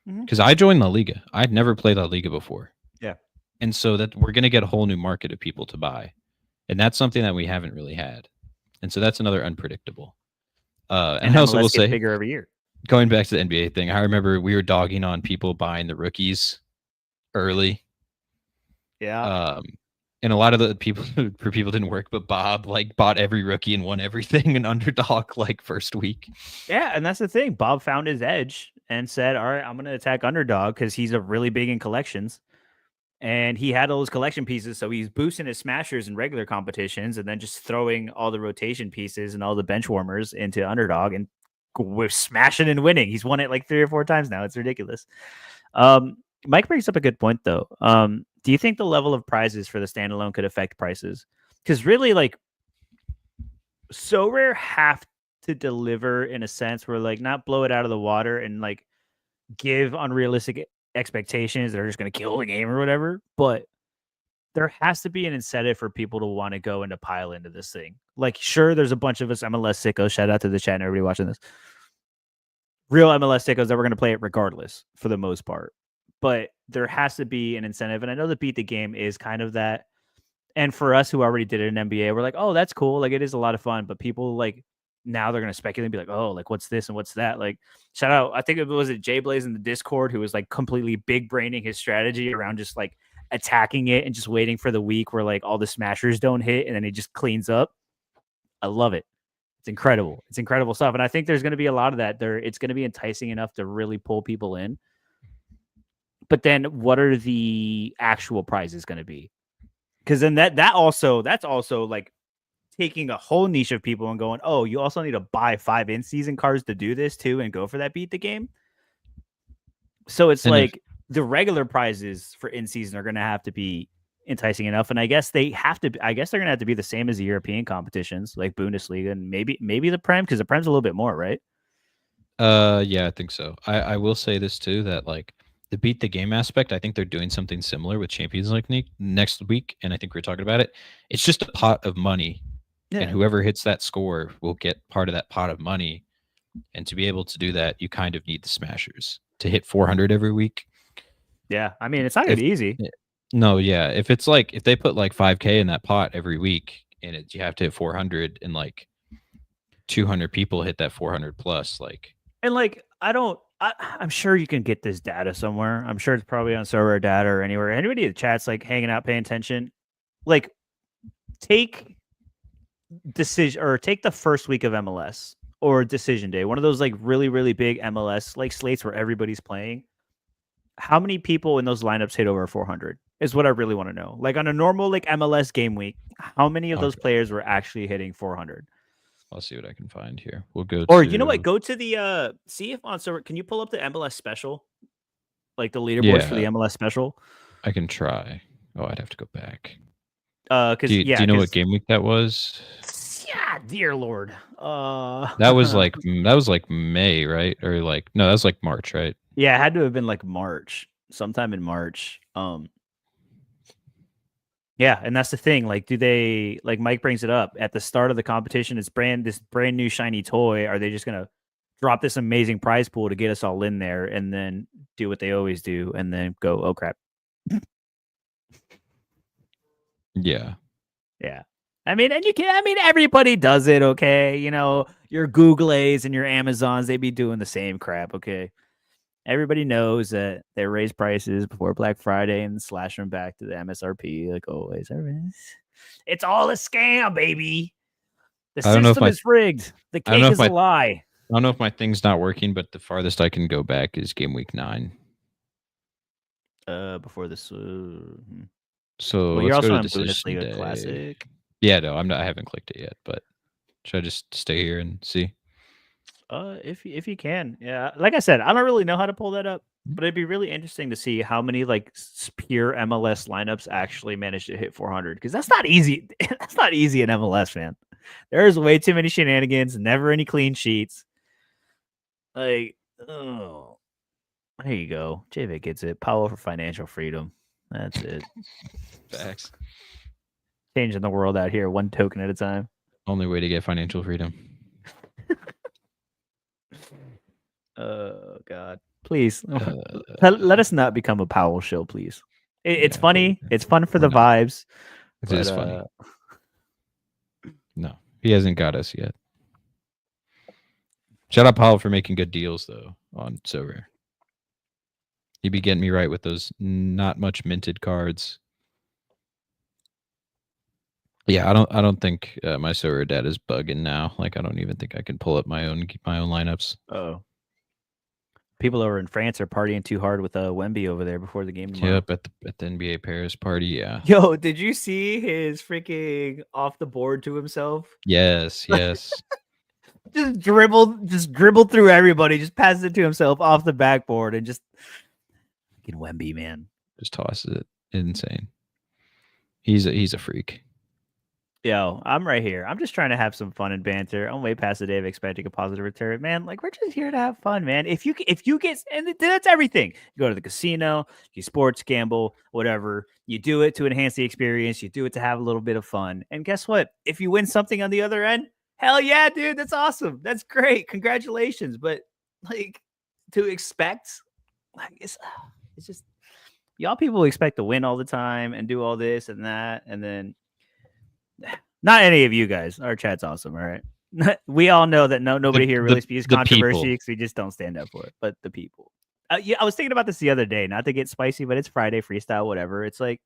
Mm-hmm. because I joined La Liga. I'd never played La Liga before. Yeah. And so that we're going to get a whole new market of people to buy. And that's something that we haven't really had. And so that's another unpredictable. And And I also will MLS gets say, bigger every year. going back to the NBA thing, I remember we were dogging on people buying the rookies early. Yeah. And a lot of the people for people didn't work, but Bob like bought every rookie and won everything and underdog like first week. Yeah, and that's the thing. Bob found his edge and said, "All right, I'm going to attack underdog because he's a really big in collections." And he had all those collection pieces, so he's boosting his smashers in regular competitions, and then just throwing all the rotation pieces and all the bench warmers into underdog, and we're smashing and winning. He's won it like 3 or 4 times now. It's ridiculous. Mike brings up a good point though. Do you think the level of prizes for the standalone could affect prices? Because really, like, Sorare have to deliver in a sense where like not blow it out of the water and like give unrealistic expectations that are just going to kill the game or whatever, but there has to be an incentive for people to want to go and to pile into this thing. Like, sure, there's a bunch of us MLS sickos. Shout out to the chat and everybody watching this. Real MLS sickos that we're going to play it regardless for the most part. But there has to be an incentive. And I know the beat the game is kind of that. And for us who already did it in NBA, we're like, oh, that's cool. Like, it is a lot of fun. But people like now they're going to speculate and be like, oh, like, what's this and what's that? Like, shout out. I think it was Jay Blaze in the Discord who was like completely big braining his strategy around just like attacking it and just waiting for the week where like all the smashers don't hit and then he just cleans up. I love it. It's incredible. It's incredible stuff. And I think there's going to be a lot of that there. It's going to be enticing enough to really pull people in. But then what are the actual prizes going to be? Because then that's also like taking a whole niche of people and going, oh, you also need to buy 5 in-season cards to do this too and go for that beat the game. So it's And like the regular prizes for in-season are going to have to be enticing enough. And I guess they're going to have to be the same as the European competitions like Bundesliga and maybe the Prem, because the Prem's a little bit more, right? yeah, I think so. I will say this too, that like the beat the game aspect, I think they're doing something similar with Champions League next week, and I think we're talking about it. It's just a pot of money, and whoever hits that score will get part of that pot of money. And to be able to do that, you kind of need the smashers to hit 400 every week. Yeah, I mean, it's not gonna be easy. No, yeah. If it's like if they put like 5K in that pot every week, and you have to hit 400, and like 200 people hit that 400 plus, like. And like, I don't I'm sure you can get this data somewhere. I'm sure it's probably on Sorare data or anywhere. Anybody in the chat's like hanging out, paying attention, like take take the first week of MLS or decision day, one of those like really, really big MLS like slates where everybody's playing. How many people in those lineups hit over 400 is what I really want to know. Like on a normal like MLS game week, how many of those Okay. players were actually hitting 400? I'll see what I can find here. We'll go Or you know what? to Go to the see if on server. Can you pull up the MLS special, like the leaderboards for yeah, the MLS special? I can try. Oh, I'd have to go back. Because Do yeah, you know what because game week that was? yeah, dear lord, That was like May, right? Or like no, that was like March, right? yeah, it had to have been like March, sometime in March. Yeah, and that's the thing. Like, do they like Mike brings it up at the start of the competition? It's this brand new shiny toy. Are they just gonna drop this amazing prize pool to get us all in there, and then do what they always do, and then go, oh crap? Yeah. Yeah. I mean, and you can, I mean, everybody does it, okay? You know, your Googles and your Amazons, they be doing the same crap, okay? Everybody knows that they raise prices before Black Friday and slash them back to the MSRP, like always. It's all a scam, baby. The I don't know if system is rigged. The I don't know cake if is a my lie. I don't know if my thing's not working, but the farthest I can go back is game week 9. Before this. So Well, you're let's go also to on decision Bundesliga day. Classic. Yeah, no, I haven't clicked it yet, but should I just stay here and see? If you can, yeah. Like I said, I don't really know how to pull that up, but it'd be really interesting to see how many like pure MLS lineups actually manage to hit 400 because that's not easy. That's not easy in MLS, man. There's way too many shenanigans, never any clean sheets. Like, oh, there you go. JV gets it. Power for financial freedom. That's it. Facts. Changing the world out here, one token at a time. Only way to get financial freedom. Oh God, please let us not become a Powell show, please. It's Yeah, funny. It's fun for we're the not. vibes. It But is funny. No, he hasn't got us yet. Shout out Paul for making good deals though on Sorare. He'd be getting me right with those not much minted cards. Yeah, I don't think my Sorare data is bugging now. Like I don't even think I can pull up my own lineups. oh, people over in France are partying too hard with Wemby over there before the game tomorrow. Yep, at the NBA Paris party. Yeah. Yo, did you see his freaking off the board to himself? Yes. Yes. Just dribbled through everybody, just passes it to himself off the backboard, and just fucking Wemby, man. Just tosses it. Insane. He's a freak. Yo, I'm right here. I'm just trying to have some fun and banter. I'm way past the day of expecting a positive return, man. Like we're just here to have fun, man. If you get, and that's everything. You go to the casino, you sports gamble, whatever. You do it to enhance the experience. You do it to have a little bit of fun. And guess what? If you win something on the other end, hell yeah, dude, that's awesome. That's great. Congratulations. But like to expect, like it's just y'all people expect to win all the time and do all this and that, and then not any of you guys. Our chat's awesome. All right. We all know that nobody here really speaks the controversy people. because we just don't stand up for it. But the people. Yeah, I was thinking about this the other day. Not to get spicy, but it's Friday, freestyle, whatever. It's like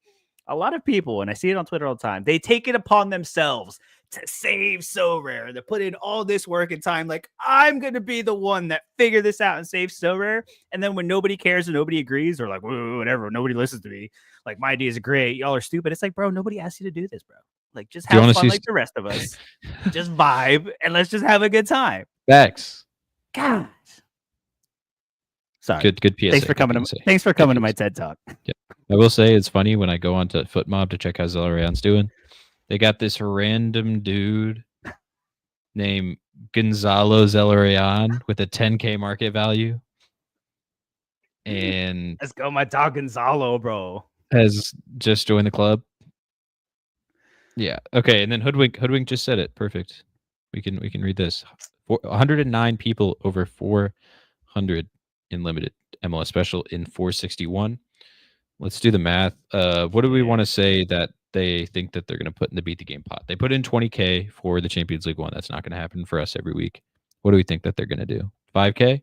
a lot of people, and I see it on Twitter all the time. They take it upon themselves to save Sorare. They put in all this work and time. Like I'm gonna be the one that figure this out and save Sorare. And then when nobody cares and nobody agrees, or like whatever, nobody listens to me. Like my ideas are great. Y'all are stupid. It's like, bro, nobody asked you to do this, bro. Like, just Do you have want to fun see like the rest of us. Just vibe and let's just have a good time. facts? God. Sorry. Good PSA. Thanks for coming to my TED Talk. Yeah. I will say it's funny when I go onto FootMob to check how Zelarian's doing. They got this random dude named Gonzalo Zelarian with a 10K market value. And Let's go, my dog Gonzalo, bro. has just joined the club. Yeah. Okay. And then Hoodwink just said it. Perfect. We can read this. 109 people over 400 in limited MLS special in 461. Let's do the math. What do we want to say that they think that they're going to put in the beat the game pot? They put in 20K for the Champions League one. That's not going to happen for us every week. What do we think that they're going to do? 5K?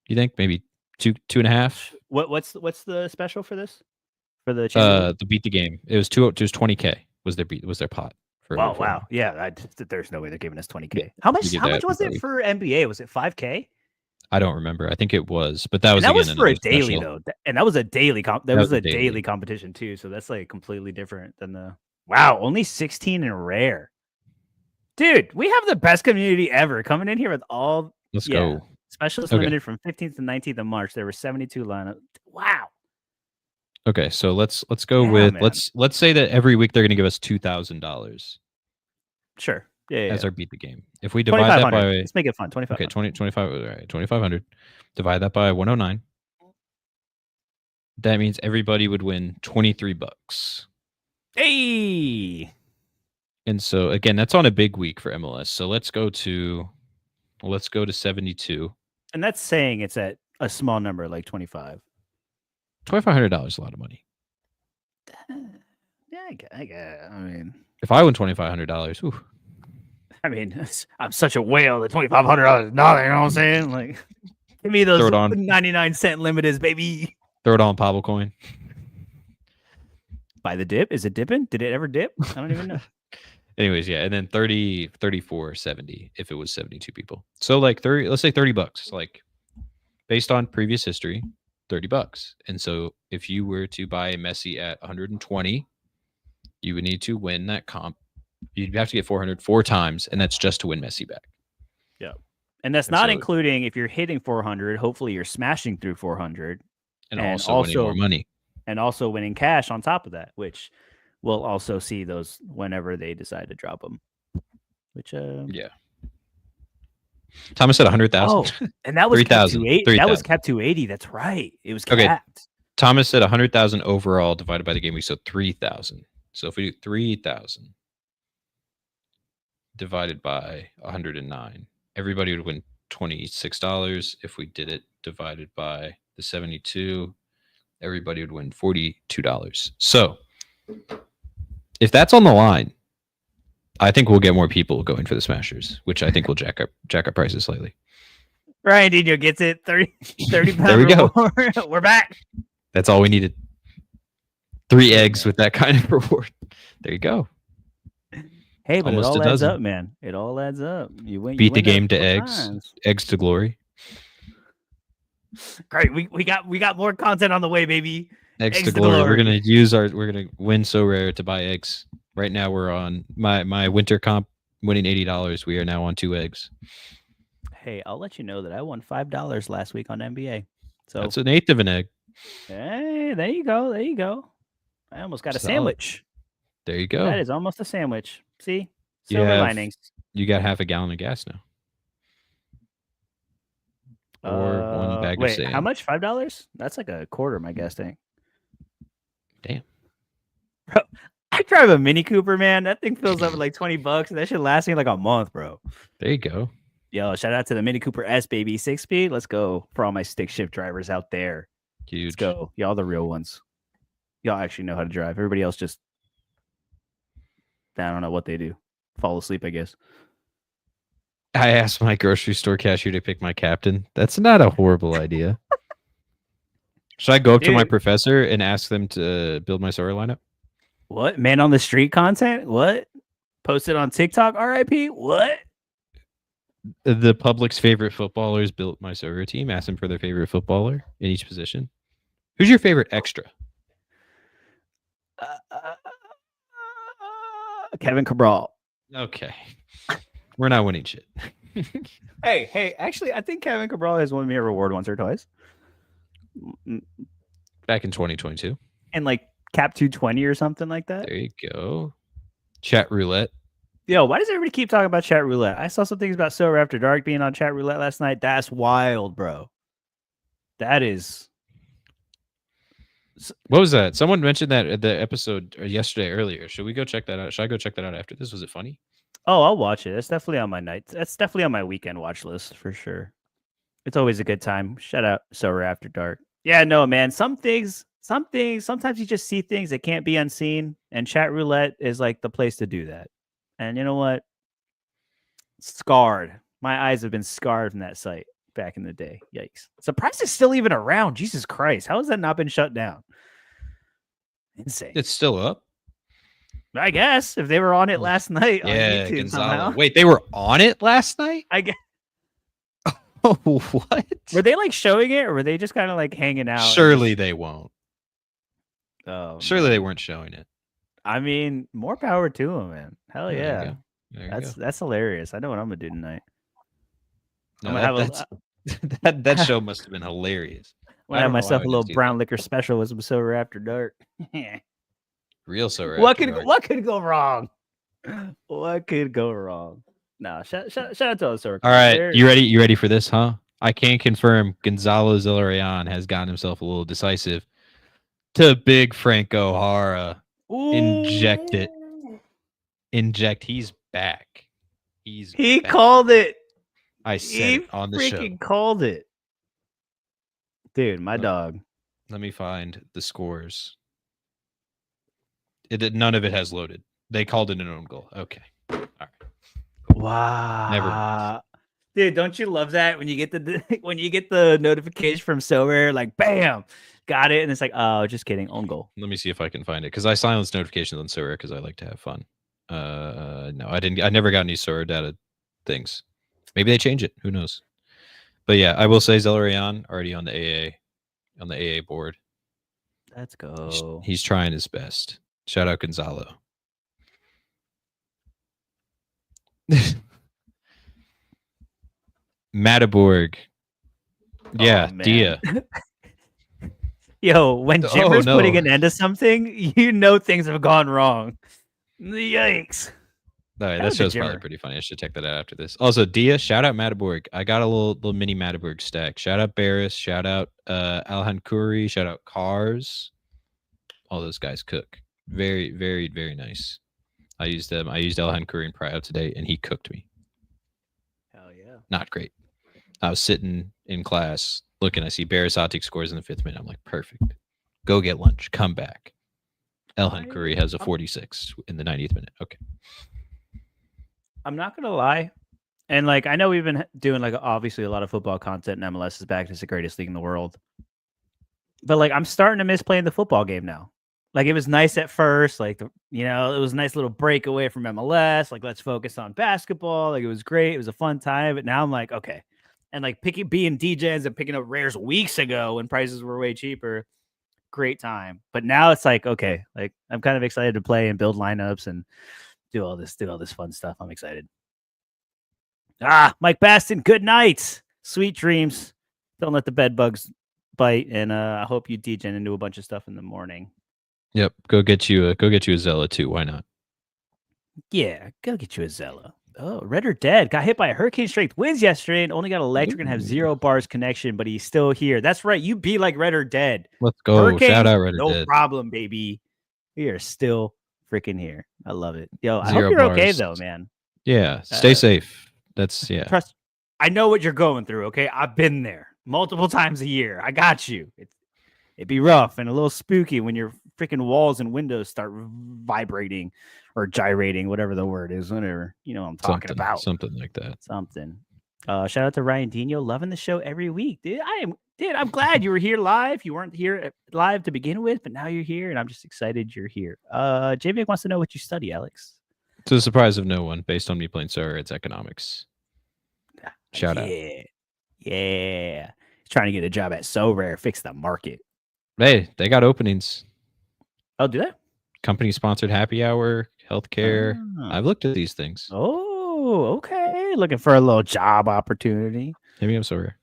You think maybe 2.5. What's the special for this? For the Champions League? The beat the game. It was 20K was their pot for Wow. him. Yeah, there's no way they're giving us Yeah, 20K. How we much? did How that much was with our it league. for NBA? Was it 5K? I don't remember. I think it was, but that And was that again was for a another daily special. though, and that was a daily That was a daily daily. competition too. So that's like completely different than the. Wow, only 16 in rare. Dude, we have the best community ever coming in here with all. Let's Yeah, go. specialist Okay. limited from 15th to 19th of March. There were 72 lineup. Wow. Okay, so let's go Yeah, with man. let's say that every week they're going to give us $2,000 Sure. Yeah. as our beat the game. If we divide that by Let's make it fun. okay 2,500. 25, all right, 2,500, divide that by 109. That means everybody would win $23. Hey. And so again, that's on a big week for MLS. So let's go to 72. And that's saying it's at a small number like 25. $2,500 is a lot of money. Yeah, I mean, if I win $2,500, I mean, I'm such a whale that $2,500 is nothing. You know what I'm saying? Like, give me those 99-cent limiteds, baby. Throw it on Pablo coin. By the dip? Is it dipping? Did it ever dip? I don't even know. Anyways, yeah, and then 30, 34, 70 if it was 72 people. So like 30, let's say $30. Like based on previous history, $30. And so if you were to buy Messi at 120, you would need to win that comp. You'd have to get 400 4 times, and that's just to win Messi back. Yeah. And that's not including if you're hitting 400, hopefully you're smashing through 400 and also winning more money. And also winning cash on top of that, which we'll also see those whenever they decide to drop them. Which yeah. Thomas said 100,000. Oh, and that was 3,000. That was capped 280. That's right. It was capped. Okay. Thomas said 100,000 overall divided by the game week, so 3,000. So if we do 3,000 divided by 109, everybody would win $26. If we did it divided by the 72, everybody would win $42. So if that's on the line, I think we'll get more people going for the Smashers, which I think will jack up prices slightly. Ryan Dino gets it 30 pounds. There we go. We're back. That's all we needed. 3 eggs with that kind of reward. There you go. Hey, but almost it all adds up, man. It all adds up. You win. Beat the game to eggs. Eggs to glory. Great. We got more content on the way, baby. Eggs to glory. We're gonna win So Rare to buy eggs. Right now we're on my winter comp winning $80. We are now on 2 eggs. Hey, I'll let you know that I won $5 last week on NBA. So that's an eighth of an egg. Hey, there you go. There you go. I almost got a sandwich. There you go. That is almost a sandwich. See? Silver linings. You got half a gallon of gas now. Or 1 bag of sand. How much? $5? That's like a quarter of my gas tank. Damn. Bro, I drive a Mini Cooper, man. That thing fills up at like $20, and that should last me like a month, bro. There you go. Yo, shout out to the Mini Cooper S, baby. 6-speed. Let's go for all my stick shift drivers out there. Huge. Let's go. Y'all the real ones. Y'all actually know how to drive. Everybody else just, I don't know what they do. Fall asleep, I guess. I asked my grocery store cashier to pick my captain. That's not a horrible idea. Should I go up to my professor and ask them to build my Sorare lineup? What? Man on the street content? What? Posted on TikTok, RIP? What? The public's favorite footballers built my Sorare team. Asked them for their favorite footballer in each position. Who's your favorite extra? Kevin Cabral. Okay. We're not winning shit. Hey, actually, I think Kevin Cabral has won me a reward once or twice. Back in 2022. And like cap 220 or something like that. There you go. Chat roulette. Yo, why does everybody keep talking about chat roulette? I saw some things about Sorare After Dark being on chat roulette last night. That's wild, bro. That is. What was that? Someone mentioned that at the episode yesterday earlier. Should we go check that out? Should I go check that out after this? Was it funny? Oh, I'll watch it. It's definitely on my night. That's definitely on my weekend watch list for sure. It's always a good time. Shout out Sorare After Dark. Yeah, no, man. Some things, sometimes you just see things that can't be unseen, and chat roulette is like the place to do that. And you know what? Scarred. My eyes have been scarred from that site. back in the day. Yikes. Surprised it's still even around. Jesus Christ. How has that not been shut down? Insane. It's still up. I guess if they were on it last night on Yeah, YouTube Gonzalo. somehow. Wait, they were on it last night? I guess. Oh, what? Were they like showing it or were they just kind of like hanging out? Surely they won't. Oh, Surely man. they weren't showing it. I mean, more power to them, man. Hell There you yeah. go. There you go. That's hilarious. I know what I'm gonna do tonight. No, I'm gonna have that show must have been hilarious. I'm gonna have myself a little didn't see brown liquor special with some Sober After Dark. Real Sorare. What could go wrong? What could go wrong? No, shout out to us, Sober. All right, you ready? You ready for this, huh? I can confirm Gonzalo Zellerian has gotten himself a little decisive to Big Franco Hara. Inject it. Inject. He's back. He back. called it. I said it on the show. Freaking called it. Dude, my dog. Let me find the scores. None of it has loaded. They called it an own goal. Okay. All right. Wow. Never mind. Dude, don't you love that when you get the notification from Sober, like bam, got it, and it's like, oh, just kidding, own goal. Let me see if I can find it because I silenced notifications on Sorare because I like to have fun. No, I didn't. I never got any Sorare data things. Maybe they change it. Who knows? But yeah, I will say Zellerian already on the AA board. Let's go. He's trying his best. Shout out Gonzalo. Mataborg. Yeah, Dia. Yo, when Jimmer's putting an end to something, you know things have gone wrong. Yikes. All right, that show's probably pretty funny. I should check that out after this. Also, Dia, shout out Mataborg. I got a little mini Mataborg stack. Shout out Barris. Shout out Alhan Kuri. Shout out Cars. All those guys cook. Very, very, very nice. I used them. I used Alhan Kuri in Prio today, and he cooked me. Hell yeah. Not great. I was sitting in class looking. I see Barris Atik scores in the 5th minute. I'm like, perfect. Go get lunch. Come back. Alhan Kuri has a 46 in the 90th minute. Okay. I'm not gonna lie, and like I know we've been doing like obviously a lot of football content, and MLS is back. It's the greatest league in the world, but like I'm starting to miss playing the football game now. Like it was nice at first, like it was a nice little break away from MLS. Like let's focus on basketball. Like it was great. It was a fun time. But now I'm like, okay, and like being DJs and picking up rares weeks ago when prices were way cheaper. Great time. But now it's like, okay, like I'm kind of excited to play and build lineups and do all this fun stuff. I'm excited. Mike Baston, good night. Sweet dreams. Don't let the bed bugs bite. And I hope you degen into a bunch of stuff in the morning. Yep. Go get you a Zella too. Why not? Yeah, go get you a Zella. Oh, Red or Dead got hit by a hurricane strength winds yesterday and only got electric and have 0 bars connection, but he's still here. That's right. You be like Red or Dead. Let's go. Hurricane, shout out Red or Dead. No problem, baby. We are still freaking here. I love it. Yo, I 0 hope you're bars. okay though, man. Yeah. Stay safe. That's Trust. I know what you're going through. Okay, I've been there multiple times a year. I got you. It'd be rough and a little spooky when your freaking walls and windows start vibrating or gyrating, whatever the word is, whatever. You know what I'm talking about. Something like that. Something. Shout out to Ryan Dino, loving the show every week. Dude, I'm glad you were here live. You weren't here live to begin with, but now you're here, and I'm just excited you're here. JVic wants to know what you study, Alex. To the surprise of no one, based on me playing Sorare, it's economics. Shout out. Yeah. He's trying to get a job at Sorare, fix the market. Hey, they got openings. Oh, do they? Company-sponsored happy hour, healthcare. I've looked at these things. Oh, okay. Looking for a little job opportunity. Maybe I'm Sorare.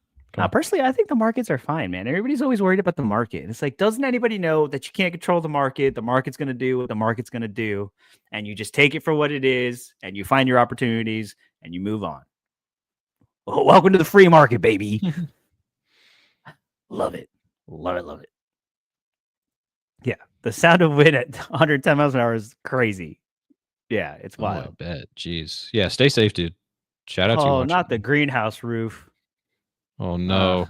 Personally, I think the markets are fine, man. Everybody's always worried about the market. It's like, doesn't anybody know that you can't control the market? The market's going to do what the market's going to do. And you just take it for what it is, and you find your opportunities, and you move on. Well, welcome to the free market, baby. Love it. Love it. Love it. Yeah. The sound of wind at 110 miles an hour is crazy. Yeah, it's wild. I bet. Jeez. Yeah, stay safe, dude. Shout out to you. Oh, not the greenhouse roof. Oh, no.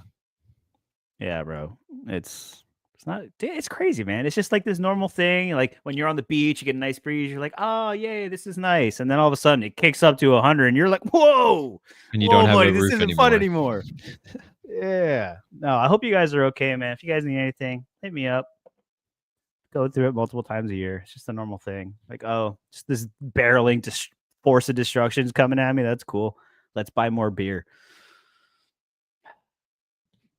Yeah, bro. It's It's crazy, man. It's just like this normal thing. Like when you're on the beach, you get a nice breeze. You're like, oh, yay, this is nice. And then all of a sudden it kicks up to 100 and you're like, whoa, And you don't whoa, have buddy, a this roof isn't fun anymore. anymore. Yeah. No, I hope you guys are okay, man. If you guys need anything, hit me up. Go through it multiple times a year. It's just a normal thing. Like, oh, just this barreling to force of destruction's coming at me. That's cool. Let's buy more beer.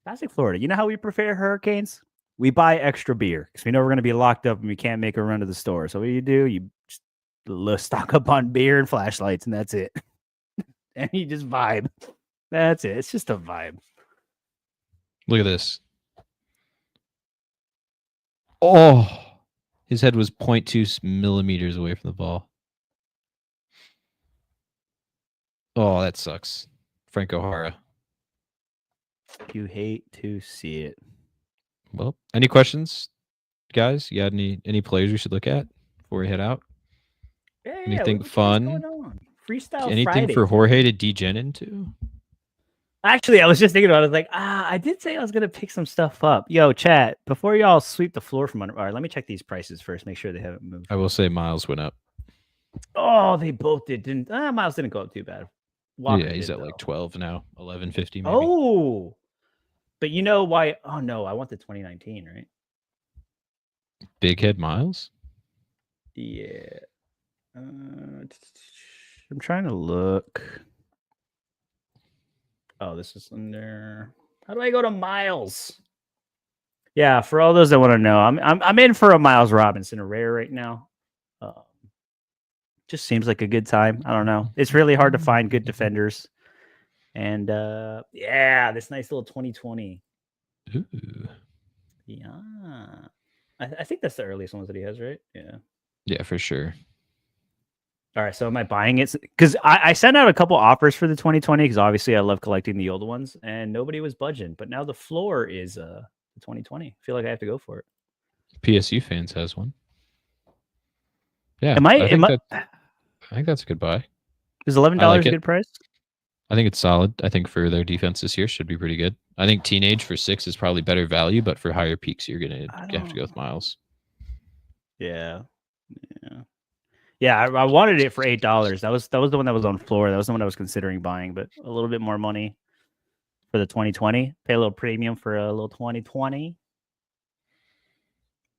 Classic Florida. You know how we prepare hurricanes? We buy extra beer because we know we're going to be locked up and we can't make a run to the store. So what do? You just stock up on beer and flashlights, and that's it. And you just vibe. That's it. It's just a vibe. Look at this. Oh, his head was 0.2 millimeters away from the ball. Oh, that sucks. Franco Hara. You hate to see it. Well, any questions, guys? You got any players we should look at before we head out? Yeah, Anything fun? Freestyle Anything Friday for Jorge to degen into? Actually, I was just thinking about it. I was like, I did say I was going to pick some stuff up. Yo, chat, before y'all sweep the floor from under. All right, let me check these prices first. Make sure they haven't moved. I will say Miles went up. Oh, they both did. Miles didn't go up too bad. Walker yeah, he's at like 12 now. 11.50 maybe. Oh, but you know why? Oh, no, I want the 2019, right? Big head Miles? Yeah. I'm trying to look. Oh, this is under. How do I go to Miles? Yeah, for all those that want to know, I'm in for a Miles Robinson, a rare right now. Just seems like a good time. I don't know. It's really hard to find good defenders. And yeah, this nice little 2020. Ooh. Yeah. I think that's the earliest ones that he has, right? Yeah. Yeah, for sure. All right, so am I buying it? Because I sent out a couple offers for the 2020 because obviously I love collecting the old ones, and nobody was budging. But now the floor is the 2020. I feel like I have to go for it. PSU fans has one. Yeah, I think that's a good buy. Is $11 a good price? I think it's solid. I think for their defense this year should be pretty good. I think teenage for 6 is probably better value, but for higher peaks, you're gonna have to go with Miles. Yeah. I wanted it for $8. That was the one that was on floor. That was the one I was considering buying, but a little bit more money for the 2020. Pay a little premium for a little 2020.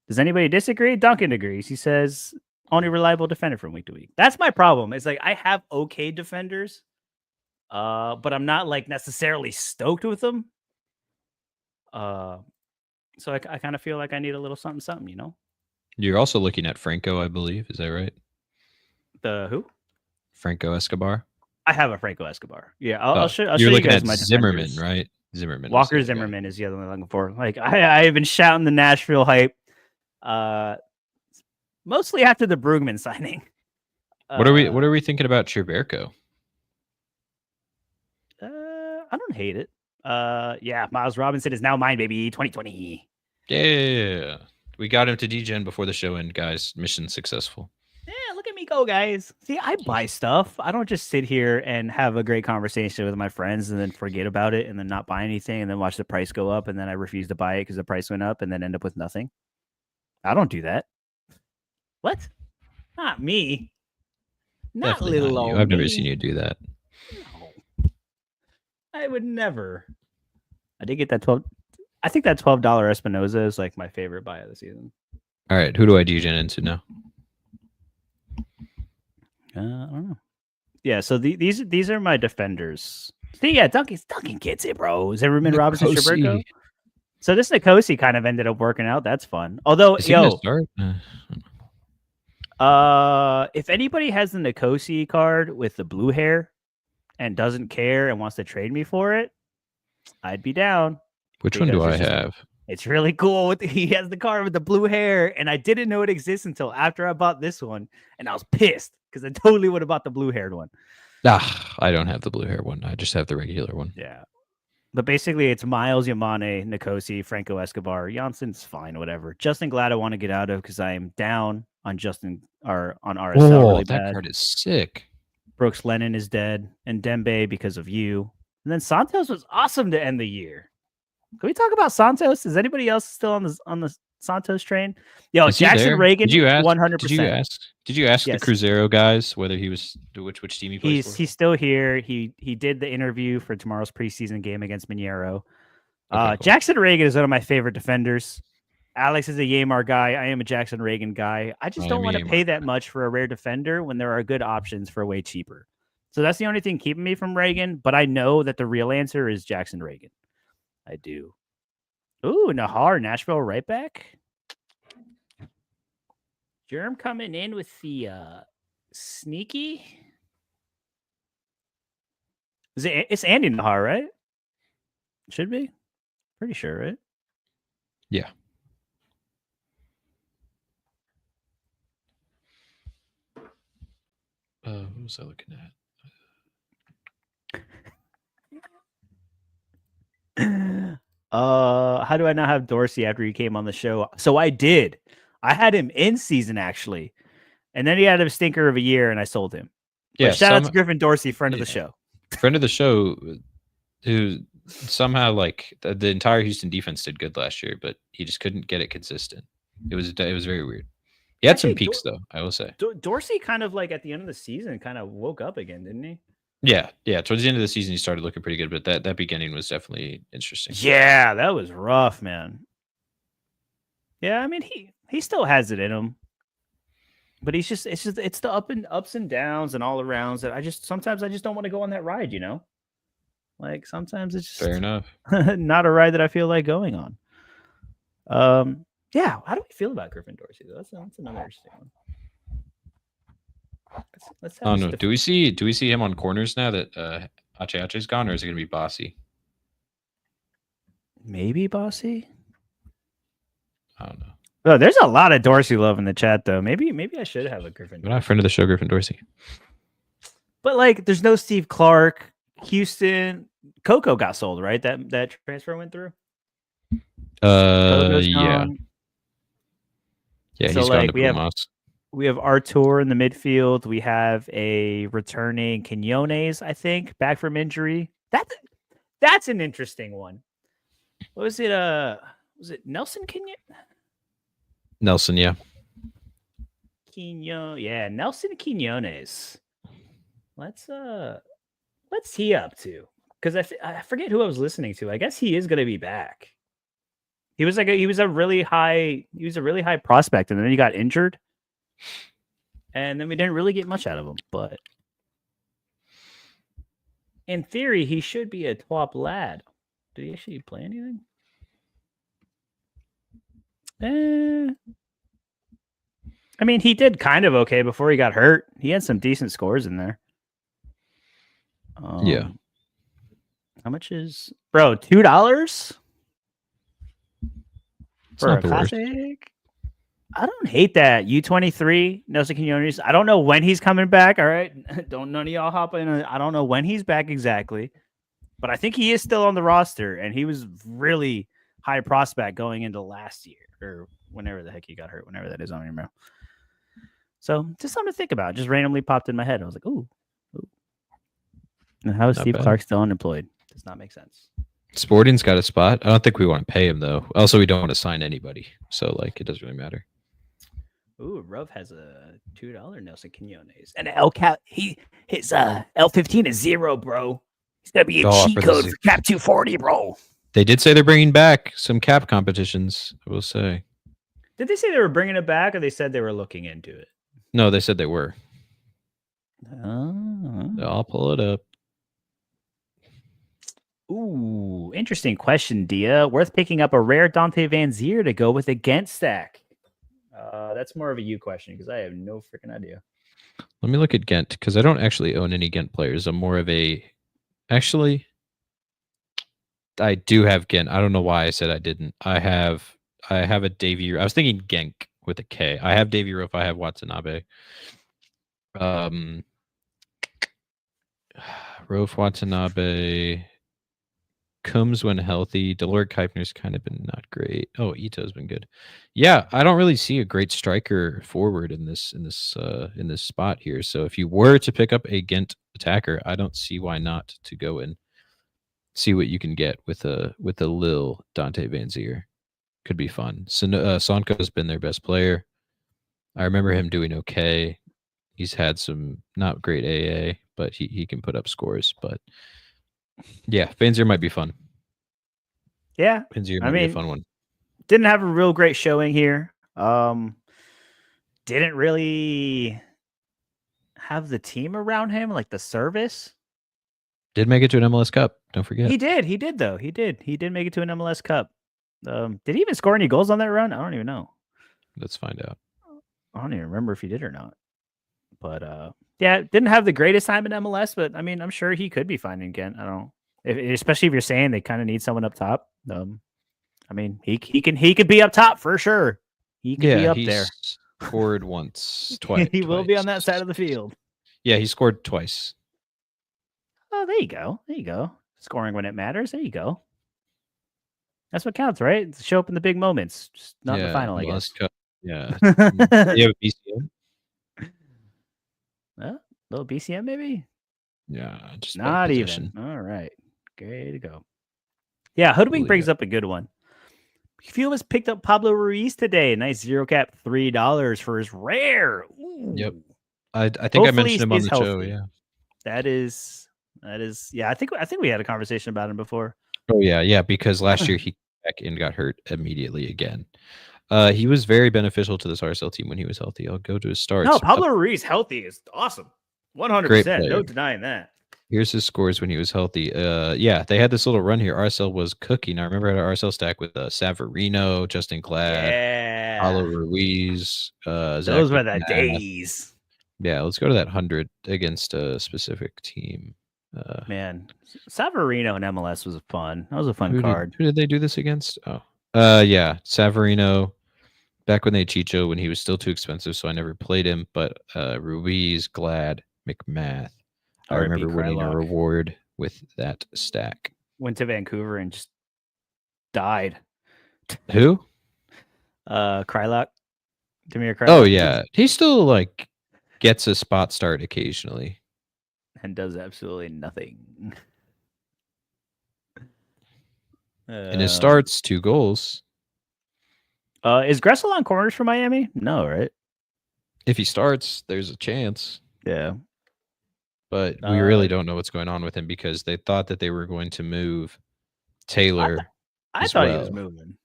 Does anybody disagree? Duncan agrees. He says only reliable defender from week to week. That's my problem. It's like I have okay defenders, but I'm not like necessarily stoked with them. So I kind of feel like I need a little something, you know? You're also looking at Franco, I believe. Is that right? The who? Franco Escobar. I have a Franco Escobar. Yeah, I'll show you're you looking guys at my Zimmerman, defenders. right? Zimmerman. Walker Zimmerman is the other one I'm looking for. Like I have been shouting the Nashville hype, mostly after the Brugman signing. What are we thinking about Cherberko? I don't hate it. Yeah, Miles Robinson is now mine, baby. 2020. Yeah, we got him to degen before the show ended, guys. Mission successful. Yeah, look at me go, guys. See, I buy stuff. I don't just sit here and have a great conversation with my friends and then forget about it and then not buy anything and then watch the price go up and then I refuse to buy it because the price went up and then end up with nothing. I don't do that. What? Not me. Not Definitely little not you. old I've never me. seen you do that. No. I would never. I did get that 12. I think that $12 Espinoza is like my favorite buy of the season. All right, who do I degen into now? I don't know. Yeah, so these are my defenders. See, yeah, Duncan gets it, bro. Zimmerman, Robinson, Cherberko. So this Nikosi kind of ended up working out. That's fun. Although, is he gonna start? If anybody has the Nikosi card with the blue hair and doesn't care and wants to trade me for it, I'd be down. Which one do I have? It's really cool. He has the card with the blue hair, and I didn't know it exists until after I bought this one, and I was pissed because I totally would have bought the blue-haired one. I don't have the blue hair one. I just have the regular one. Yeah. But basically, it's Miles, Yamane, Nikosi, Franco Escobar. Janssen's fine, whatever. Justin Glad I want to get out of because I am down on Justin or on RSL really bad. That card is sick. Brooks Lennon is dead, and Dembe because of you. And then Santos was awesome to end the year. Can we talk about Santos? Is anybody else still on the Santos train? Yo, Is he Jackson there? Reagan, Did you ask? 100%. Did you ask the Yes, Cruzeiro guys whether he was which team he plays for? he's still here. He did the interview for tomorrow's preseason game against Mineiro. Okay, cool. Jackson Reagan is one of my favorite defenders. Alex is a Yamar guy. I am a Jackson Reagan guy. I just I don't am a want to Yamar pay that guy. much for a rare defender when there are good options for way cheaper. So that's the only thing keeping me from Reagan. But I know that the real answer is Jackson Reagan. I do. Ooh, Nahar, Nashville right back. Germ coming in with the sneaky. It's Andy Nahar, right? Should be. Pretty sure, right? Yeah. What was I looking at? How do I not have Dorsey after he came on the show? So I did. I had him in season actually, and then he had a stinker of a year, and I sold him. But yeah, shout out to Griffin Dorsey, friend of the show. Friend of the show, who somehow like the entire Houston defense did good last year, but he just couldn't get it consistent. It was very weird. He had some peaks though, I will say. Dorsey kind of like at the end of the season kind of woke up again, didn't he? Yeah. Towards the end of the season, he started looking pretty good, but that beginning was definitely interesting. Yeah, that was rough, man. Yeah, I mean he still has it in him, but it's the ups and downs and all arounds that sometimes I just don't want to go on that ride, you know. Like sometimes it's just fair enough. not a ride that I feel like going on. Yeah. How do we feel about Griffin Dorsey though? That's another interesting one. Let's oh no, do we see him on corners now that Ache's gone, or is it gonna be Bossy? Maybe Bossy. I don't know. Oh, there's a lot of Dorsey love in the chat though. Maybe I should have a Griffin. We're not a friend of the show, Griffin Dorsey. But like, there's no Steve Clark. Houston, Coco got sold, right? That transfer went through. Yeah. Yeah, so he's like, gone to Pumas. We have Artur in the midfield. We have a returning Quinones, I think, back from injury. That's an interesting one. What was it? Was it Nelson Quinones? Nelson, yeah. Nelson Quinones. Let's tee up to, because I forget who I was listening to. I guess he is going to be back. He was a really high prospect, and then he got injured, and then we didn't really get much out of him. But in theory, he should be a top lad. Did he actually play anything? I mean, he did kind of okay before he got hurt. He had some decent scores in there. Yeah. How much is $2 for a classic? Worst. I don't hate that. U23, Nelson Quinones. I don't know when he's coming back. All right. Don't none of y'all hop in. I don't know when he's back exactly. But I think he is still on the roster, and he was really high prospect going into last year or whenever the heck he got hurt, whenever that is, I don't remember. So just something to think about. Just randomly popped in my head. I was like, ooh. And how is Steve Clark still unemployed? Does not make sense. Sporting's got a spot. I don't think we want to pay him though. Also, we don't want to sign anybody. So like it doesn't really matter. Ooh, Ruv has a $2 Nelson Quinones. And his L15 is 0, bro. He's gonna be a cheat code for Cap 240, bro. They did say they're bringing back some cap competitions, I will say. Did they say they were bringing it back, or they said they were looking into it? No, they said they were. Oh. I'll pull it up. Ooh, interesting question, Dia. Worth picking up a rare Dante Van Zier to go with a Ghent stack. That's more of a you question because I have no freaking idea. Let me look at Ghent because I don't actually own any Ghent players. I'm more of a... Actually, I do have Ghent. I don't know why I said I didn't. I have a Davy... I was thinking Genk with a K. I have Davy Roof. I have Watanabe. Roof, Watanabe... Combs when healthy. Delort Kuipner's kind of been not great. Oh, Ito's been good. Yeah, I don't really see a great striker forward in this spot here. So if you were to pick up a Ghent attacker, I don't see why not to go in. See what you can get with a Lil Dante Vanzier. Could be fun. So Sonko's been their best player. I remember him doing okay. He's had some not great AA, but he can put up scores. But yeah, Vanzier might be fun. Yeah, Vanzier I might be a mean, fun one. didn't have a real great showing here. Didn't really have the team around him, like the service. Did make it to an MLS Cup. Don't forget. He did though. He did make it to an MLS Cup. Did he even score any goals on that run? I don't even know. Let's find out. I don't even remember if he did or not. But yeah, didn't have the greatest time in MLS, but I mean, I'm sure he could be fine again. I don't know. Especially if you're saying they kind of need someone up top. I mean, he could be up top for sure. He could be Yeah, up he's there. scored once, twice. He will be on that side of the field. Yeah, he scored twice. Oh, there you go. There you go. Scoring when it matters. There you go. That's what counts, right? Show up in the big moments, just not in the final, I MLS guess. Cup. Yeah. Do you have a BCM? Little BCM, maybe? Yeah, just by Not possession. even. All right. Way to go. Yeah, Hoodwink brings up a good one. A few of us picked up Pablo Ruiz today. Nice zero cap, $3 for his rare. Ooh. Yep. I think I mentioned him on the show. Yeah. That is. Yeah, I think we had a conversation about him before. Oh yeah, because last year he came back and got hurt immediately again. He was very beneficial to this RSL team when he was healthy. I'll go to his starts. No, Pablo Ruiz healthy is awesome. 100%. No denying that. Here's his scores when he was healthy. Yeah, they had this little run here. RSL was cooking. I remember I had an RSL stack with Savarino, Justin Glad, Paulo Ruiz. Those were the days. Yeah, let's go to that 100 against a specific team. Man, Savarino in MLS was fun. That was a fun card. Who did they do this against? Oh, yeah, Savarino. Back when they had Chicho, when he was still too expensive, so I never played him. But Ruiz, Glad, McMath. I remember winning a reward with that stack. Went to Vancouver and just died. Who? Krylock. Demir Krylock. Oh yeah, he still like gets a spot start occasionally and does absolutely nothing. In his starts, 2 goals. Is Gressel on corners for Miami? No, right? If he starts, there's a chance. Yeah. But we really don't know what's going on with him because they thought that they were going to move Taylor. I thought he was moving.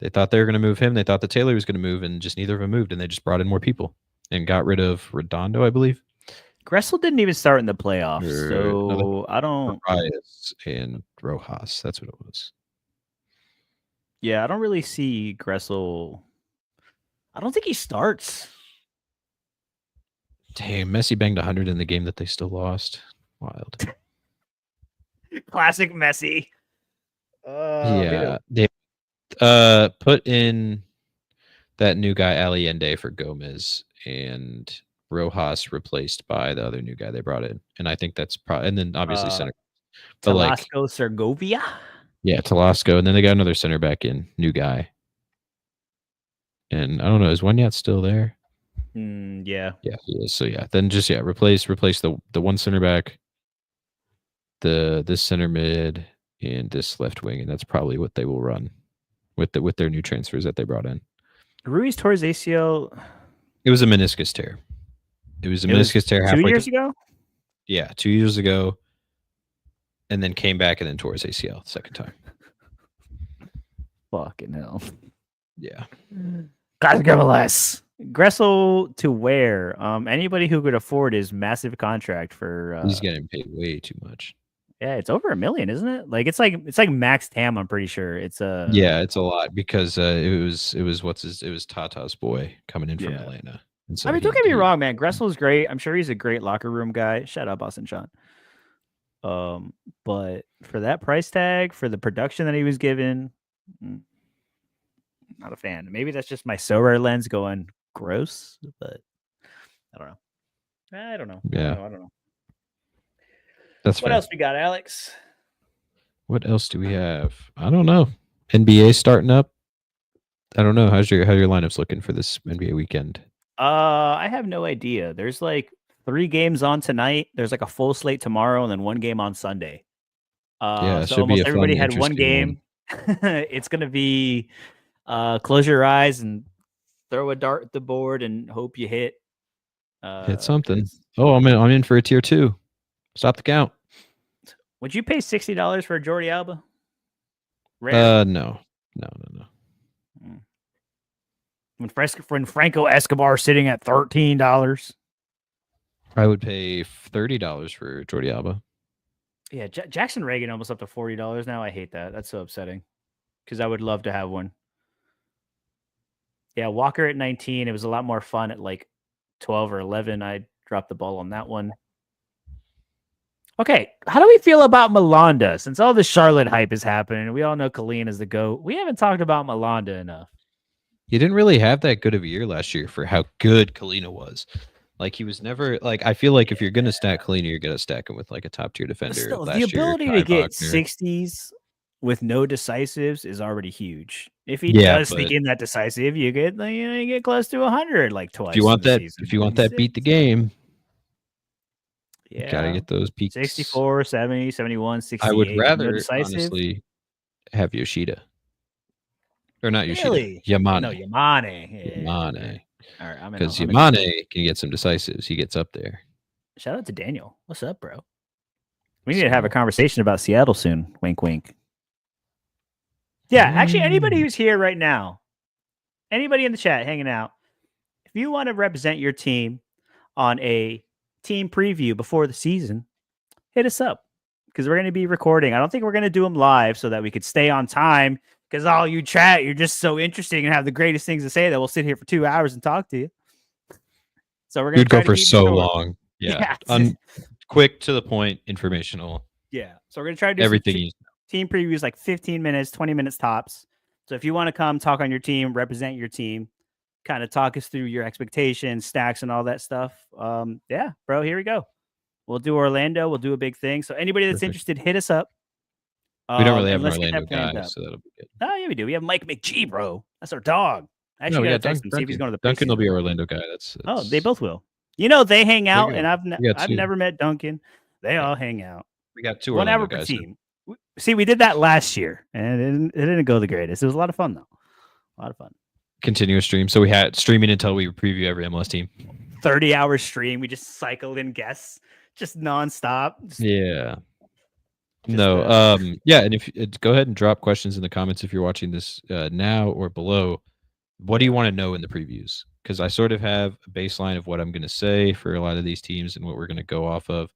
They thought they were going to move him. They thought that Taylor was going to move, and just neither of them moved, and they just brought in more people and got rid of Redondo, I believe. Gressel didn't even start in the playoffs, so I don't. Arias and Rojas, that's what it was. Yeah, I don't really see Gressel. I don't think he starts. Damn, Messi banged 100 in the game that they still lost. Wild. Classic Messi. Yeah, they put in that new guy Allende for Gomez, and Rojas replaced by the other new guy they brought in, and I think that's probably. And then obviously center. Talasco Segovia. Yeah, Talasco, and then they got another center back in, new guy. And I don't know, is Wanyat still there? Yeah. Yeah, he is. So yeah, then just replace the one center back, this center mid, and this left wing, and that's probably what they will run with their new transfers that they brought in. Ruiz tore his ACL. It was a meniscus tear. It was a meniscus tear 2 years ago? Yeah, 2 years ago. And then came back and then tore his ACL the second time. Fucking hell. Yeah. Guys, give a less. Gressel to where? Anybody who could afford his massive contract for he's getting paid way too much. Yeah, it's over $1 million, isn't it? Like it's like max TAM, I'm pretty sure. It's yeah, it's a lot because it was Tata's boy coming in from Atlanta. And so I mean, don't get me wrong, man. Gressel's great. I'm sure he's a great locker room guy. Shout out Boston Sean. But for that price tag, for the production that he was given, not a fan. Maybe that's just my Sorare lens going gross, but I don't know. Yeah. I don't know. That's what fair. else we got, Alex? What else do we have? I don't know. NBA starting up. I don't know. How's your lineups looking for this NBA weekend? I have no idea. There's like 3 games on tonight. There's like a full slate tomorrow, and then 1 game on Sunday. Yeah, it So should be almost a fun, everybody had one interesting one. game. It's gonna be close your eyes and throw a dart at the board and hope you hit. Hit something. Because Oh, I'm in for a tier 2. Stop the count. would you pay $60 for a Jordi Alba? Rare. No. No, no, no. When Franco Escobar sitting at $13. I would pay $30 for Jordi Alba. Yeah, Jackson Reagan almost up to $40 now. I hate that. That's so upsetting because I would love to have one. Yeah, Walker at 19. It was a lot more fun at like 12 or 11. I dropped the ball on that one. Okay, how do we feel about Melanda? Since all the Charlotte hype is happening, we all know Colleen is the GOAT. We haven't talked about Melanda enough. He didn't really have that good of a year last year for how good Kalina was. Like he was never like I feel like if you're gonna stack Kalina, you're gonna stack him with like a top tier defender. Still, the Last year, ability Kai to get Wagner. 60s with no decisives is already huge. If he Yeah, does sneak but in that decisive, you get close to 100 like twice in the season. if you want that beat the 96. game, you gotta Yeah. get those peaks. 64, 70, 71, I would 68 with no rather decisive. honestly have Yoshida. Or not Yoshida. Really? Yamane. No, Yamane. Yeah. Yamane. All right, Because Yamane can get some decisives. He gets up there. Shout out to Daniel. What's up, bro? We need to have a conversation about Seattle soon. Wink, wink. Yeah, actually, anybody who's here right now, anybody in the chat hanging out, if you want to represent your team on a team preview before the season, hit us up because we're going to be recording. I don't think we're going to do them live so that we could stay on time because all you chat, you're just so interesting and have the greatest things to say that we'll sit here for 2 hours and talk to you. So we're going to go for so long. Yeah. Quick, to the point, informational. Yeah. So we're going to try to do everything. Team previews like 15 minutes, 20 minutes tops. So if you want to come talk on your team, represent your team, kind of talk us through your expectations, stacks, and all that stuff. Yeah, bro, here we go. We'll do Orlando. We'll do a big thing. So anybody that's interested, hit us up. We don't really have an Orlando guy, so that'll be good. Oh, yeah, we do. We have Mike McGee, bro. That's our dog. Actually, no, got to text him, see if he's going to the Duncan will be our Orlando guy. That's Oh, they both will. You know, they hang out, and I've never met Duncan. They all hang out. We got 2 1 hour per team. See, we did that last year, and it didn't go the greatest. It was a lot of fun, though. A lot of fun. Continuous stream. So we had streaming until we preview every MLS team. 30-hour stream. We just cycled in guests, just nonstop. Yeah. Yeah, and if go ahead and drop questions in the comments if you're watching this now or below. What do you want to know in the previews? Because I sort of have a baseline of what I'm going to say for a lot of these teams and what we're going to go off of.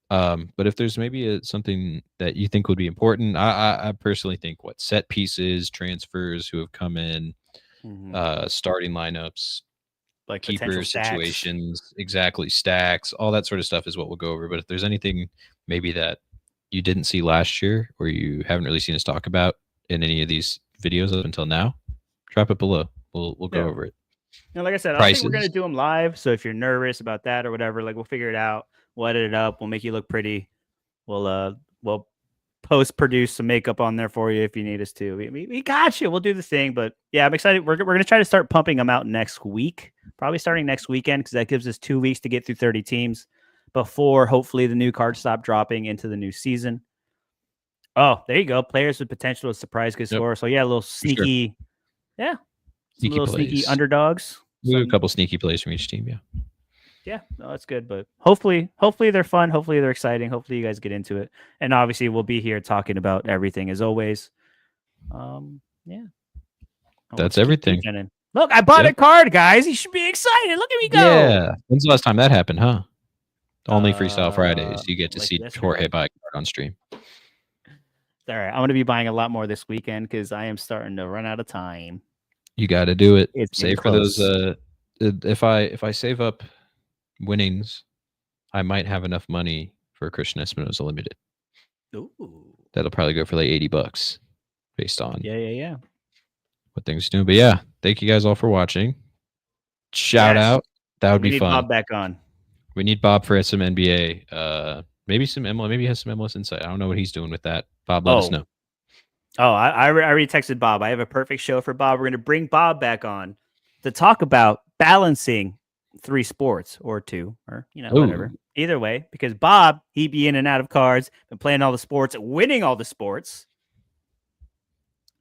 But if there's maybe something that you think would be important, I personally think set pieces, transfers who have come in, starting lineups, like keeper situations, exactly, stacks, all that sort of stuff is what we'll go over. But if there's anything maybe that you didn't see last year or you haven't really seen us talk about in any of these videos up until now, drop it below. We'll go over it. And like I said, I don't think we're going to do them live. So if you're nervous about that or whatever, like we'll figure it out. We'll edit it up. We'll make you look pretty. We'll post produce some makeup on there for you if you need us to. We got you. We'll do the thing. But yeah, I'm excited. We're going to try to start pumping them out next week, probably starting next weekend because that gives us 2 weeks to get through 30 teams before hopefully the new cards stop dropping into the new season. Oh, there you go. Players with potential to surprise good score. So yeah, a little sneaky. Sure. Yeah. Sneaky underdogs. We have a couple sneaky plays from each team. Yeah. Yeah, no, that's good. But hopefully they're fun. Hopefully they're exciting. Hopefully you guys get into it. And obviously we'll be here talking about everything as always. Yeah. That's everything. Look, I bought a card, guys. You should be excited. Look at me go. Yeah. When's the last time that happened, huh? Only Freestyle Fridays. You get to see Jorge buy a card on stream. All right. I'm going to be buying a lot more this weekend because I am starting to run out of time. You got to do it. Save for those. If I save up winnings, I might have enough money for Christian Espinosa Limited. Ooh. That'll probably go for like $80 based on what things are doing. But yeah, thank you guys all for watching. Shout out. That would be fun. Bob back on. We need Bob for some NBA. Maybe some MLS. Maybe he has some MLS insight. I don't know what he's doing with that. Bob, let us know. Oh, I already texted Bob. I have a perfect show for Bob. We're going to bring Bob back on to talk about balancing 3 sports or 2 or Ooh. whatever. Either way, because Bob, he'd be in and out of cards, been playing all the sports, winning all the sports.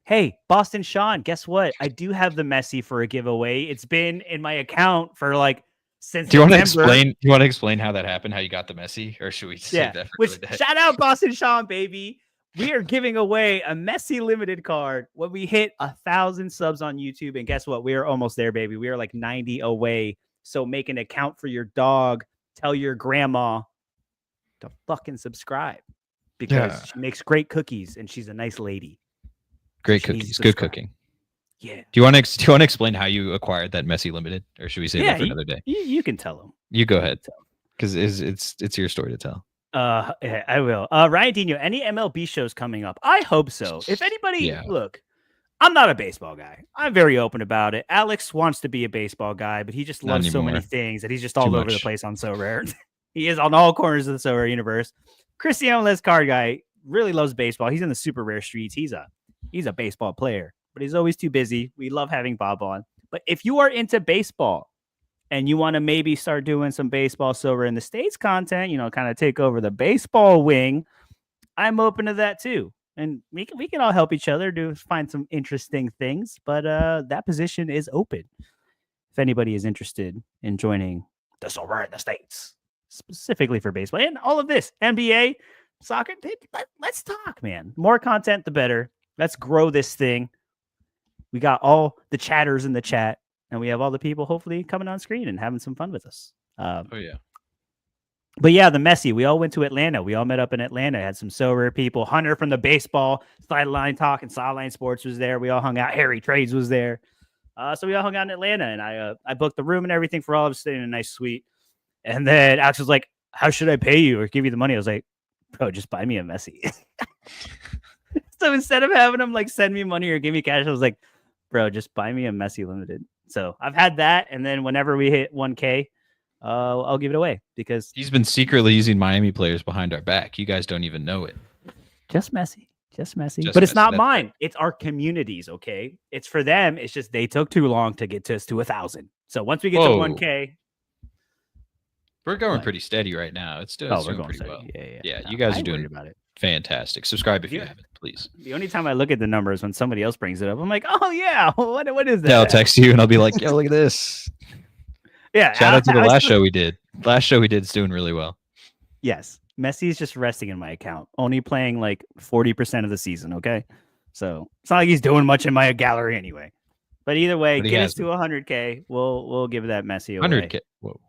Hey, Boston Sean, guess what? I do have the Messi for a giveaway. It's been in my account for like since Do you want to September. explain? Do you want to explain how that happened? How you got the Messi, or should we save that for Which another day? shout out Boston Sean, baby. We are giving away a Messi limited card when we hit 1,000 subs on YouTube. And guess what? We are almost there, baby. We are like 90 away. So make an account for your dog. Tell your grandma to fucking subscribe because she makes great cookies and she's a nice lady. Great cookies, good cooking. Yeah. Do you want to explain how you acquired that Messi limited, or should we save that for another day? You can tell them. You go ahead, because it's your story to tell. Yeah, I will. Ryan Dino, any MLB shows coming up? I hope so. If anybody, look, I'm not a baseball guy. I'm very open about it. Alex wants to be a baseball guy, but he just loves so many things that he's just all over the place on Sorare. He is on all corners of the Sorare universe. Cristiano Les Card guy really loves baseball. He's in the super rare streets. He's a baseball player, but he's always too busy. We love having Bob on. But if you are into baseball and you want to maybe start doing some baseball Sorare in the States content, kind of take over the baseball wing, I'm open to that too. And we can all help each other to find some interesting things. But that position is open. If anybody is interested in joining the Sorare in the States, specifically for baseball and all of this, NBA, soccer, let's talk, man. More content, the better. Let's grow this thing. We got all the chatters in the chat, and we have all the people hopefully coming on screen and having some fun with us. Oh, yeah. But yeah, the Messi, we all went to Atlanta. We all met up in Atlanta. Had some Sorare people. Hunter from the baseball sideline talk and sideline sports was there. We all hung out. Harry Trades was there. So we all hung out in Atlanta, and I booked the room and everything for all of us, staying in a nice suite. And then Alex was like, "How should I pay you or give you the money?" I was like, "Bro, just buy me a Messi." So instead of having him like send me money or give me cash, I was like, "Bro, just buy me a Messi limited." So I've had that, and then whenever we hit 1K, I'll give it away because he's been secretly using Miami players behind our back. You guys don't even know it. Just Messi. But it's not mine. Right. It's our community's. Okay, it's for them. It's just they took too long to get us to 1,000. So once we get to 1K, we're going pretty steady right now. It's doing pretty steady. Well. Yeah. You guys are doing about it. Fantastic. Subscribe if you haven't, please. The only time I look at the numbers when somebody else brings it up, I'm like, oh yeah, what is that? Yeah, I'll text you and I'll be like, yo, look at this. Yeah. Shout out to the last show we did. Last show we did is doing really well. Yes. Messi's just resting in my account, only playing like 40% of the season. Okay. So it's not like he's doing much in my gallery anyway. But either way, get us to 100K. We'll give that Messi away. 100K. Whoa.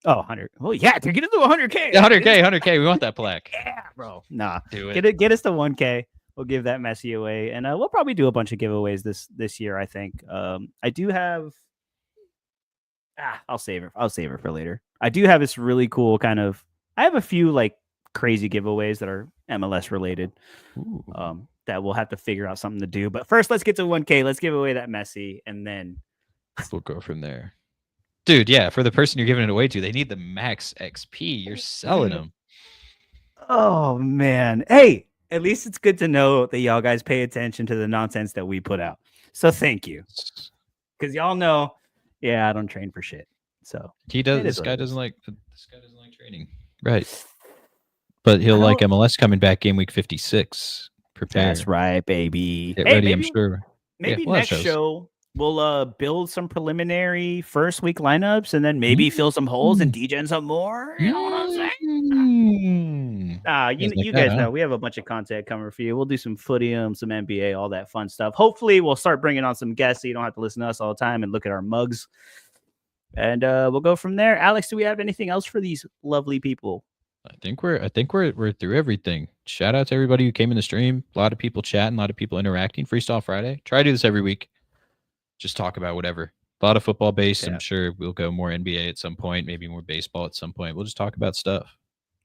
Oh, 100. Well, yeah, to get it to 100K. 100K. We want that plaque. Yeah, bro. Nah. Do it. Get us to 1K. We'll give that Messi away. And we'll probably do a bunch of giveaways this year, I think. I do have I'll save it for later. I do have this really cool I have a few like crazy giveaways that are MLS related. That we'll have to figure out something to do. But first, let's get to 1K. Let's give away that Messi, and then we'll go from there. Dude, yeah, for the person you're giving it away to, they need the max XP. You're selling them. Oh, man. Hey, at least it's good to know that y'all guys pay attention to the nonsense that we put out. So thank you. Because y'all know, I don't train for shit. So he does. This guy doesn't like training. Right. But he'll like MLS coming back game week 56. Prepare. That's right, baby. Get ready, I'm sure. Maybe next show we'll build some preliminary first week lineups and then maybe fill some holes and degen some more. You know what I'm saying? You guys know we have a bunch of content coming for you. We'll do some footium, some NBA, all that fun stuff. Hopefully we'll start bringing on some guests so you don't have to listen to us all the time and look at our mugs. And we'll go from there. Alex, do we have anything else for these lovely people? I think we're through everything. Shout out to everybody who came in the stream. A lot of people chatting, a lot of people interacting. Freestyle Friday. Try to do this every week. Just talk about whatever. A lot of football based. I'm sure we'll go more NBA at some point, maybe more baseball at some point. We'll just talk about stuff.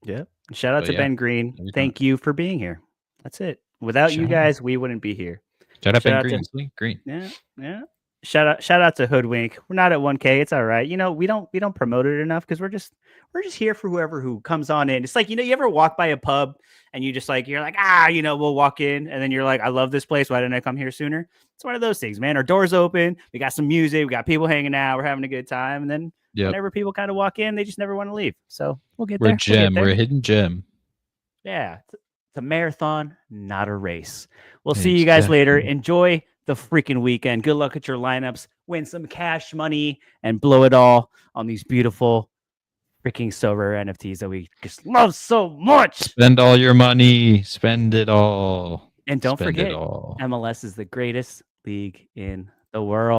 Yeah. Shout out to Ben Green. Thank you for being here. That's it. Without you guys, we wouldn't be here. Shout out Ben Green. Yeah. Shout out to Hoodwink. We're not at 1K. It's all right. We don't promote it enough because we're just here for whoever who comes on in. It's like, you ever walk by a pub and you're like, we'll walk in, and then you're like, I love this place. Why didn't I come here sooner? It's one of those things, man. Our door's open. We got some music. We got people hanging out. We're having a good time. And then Yep. whenever people kind of walk in, they just never want to leave. So we'll get We're a there. We'll get gem. We're there. a hidden gem. Yeah, it's a marathon, not a race. We'll see you guys later. Enjoy the freaking weekend. Good luck at your lineups. Win some cash money and blow it all on these beautiful freaking Sorare NFTs that we just love so much. Spend all your money. Spend it all. And don't Spend forget, it all. MLS is the greatest league in the world.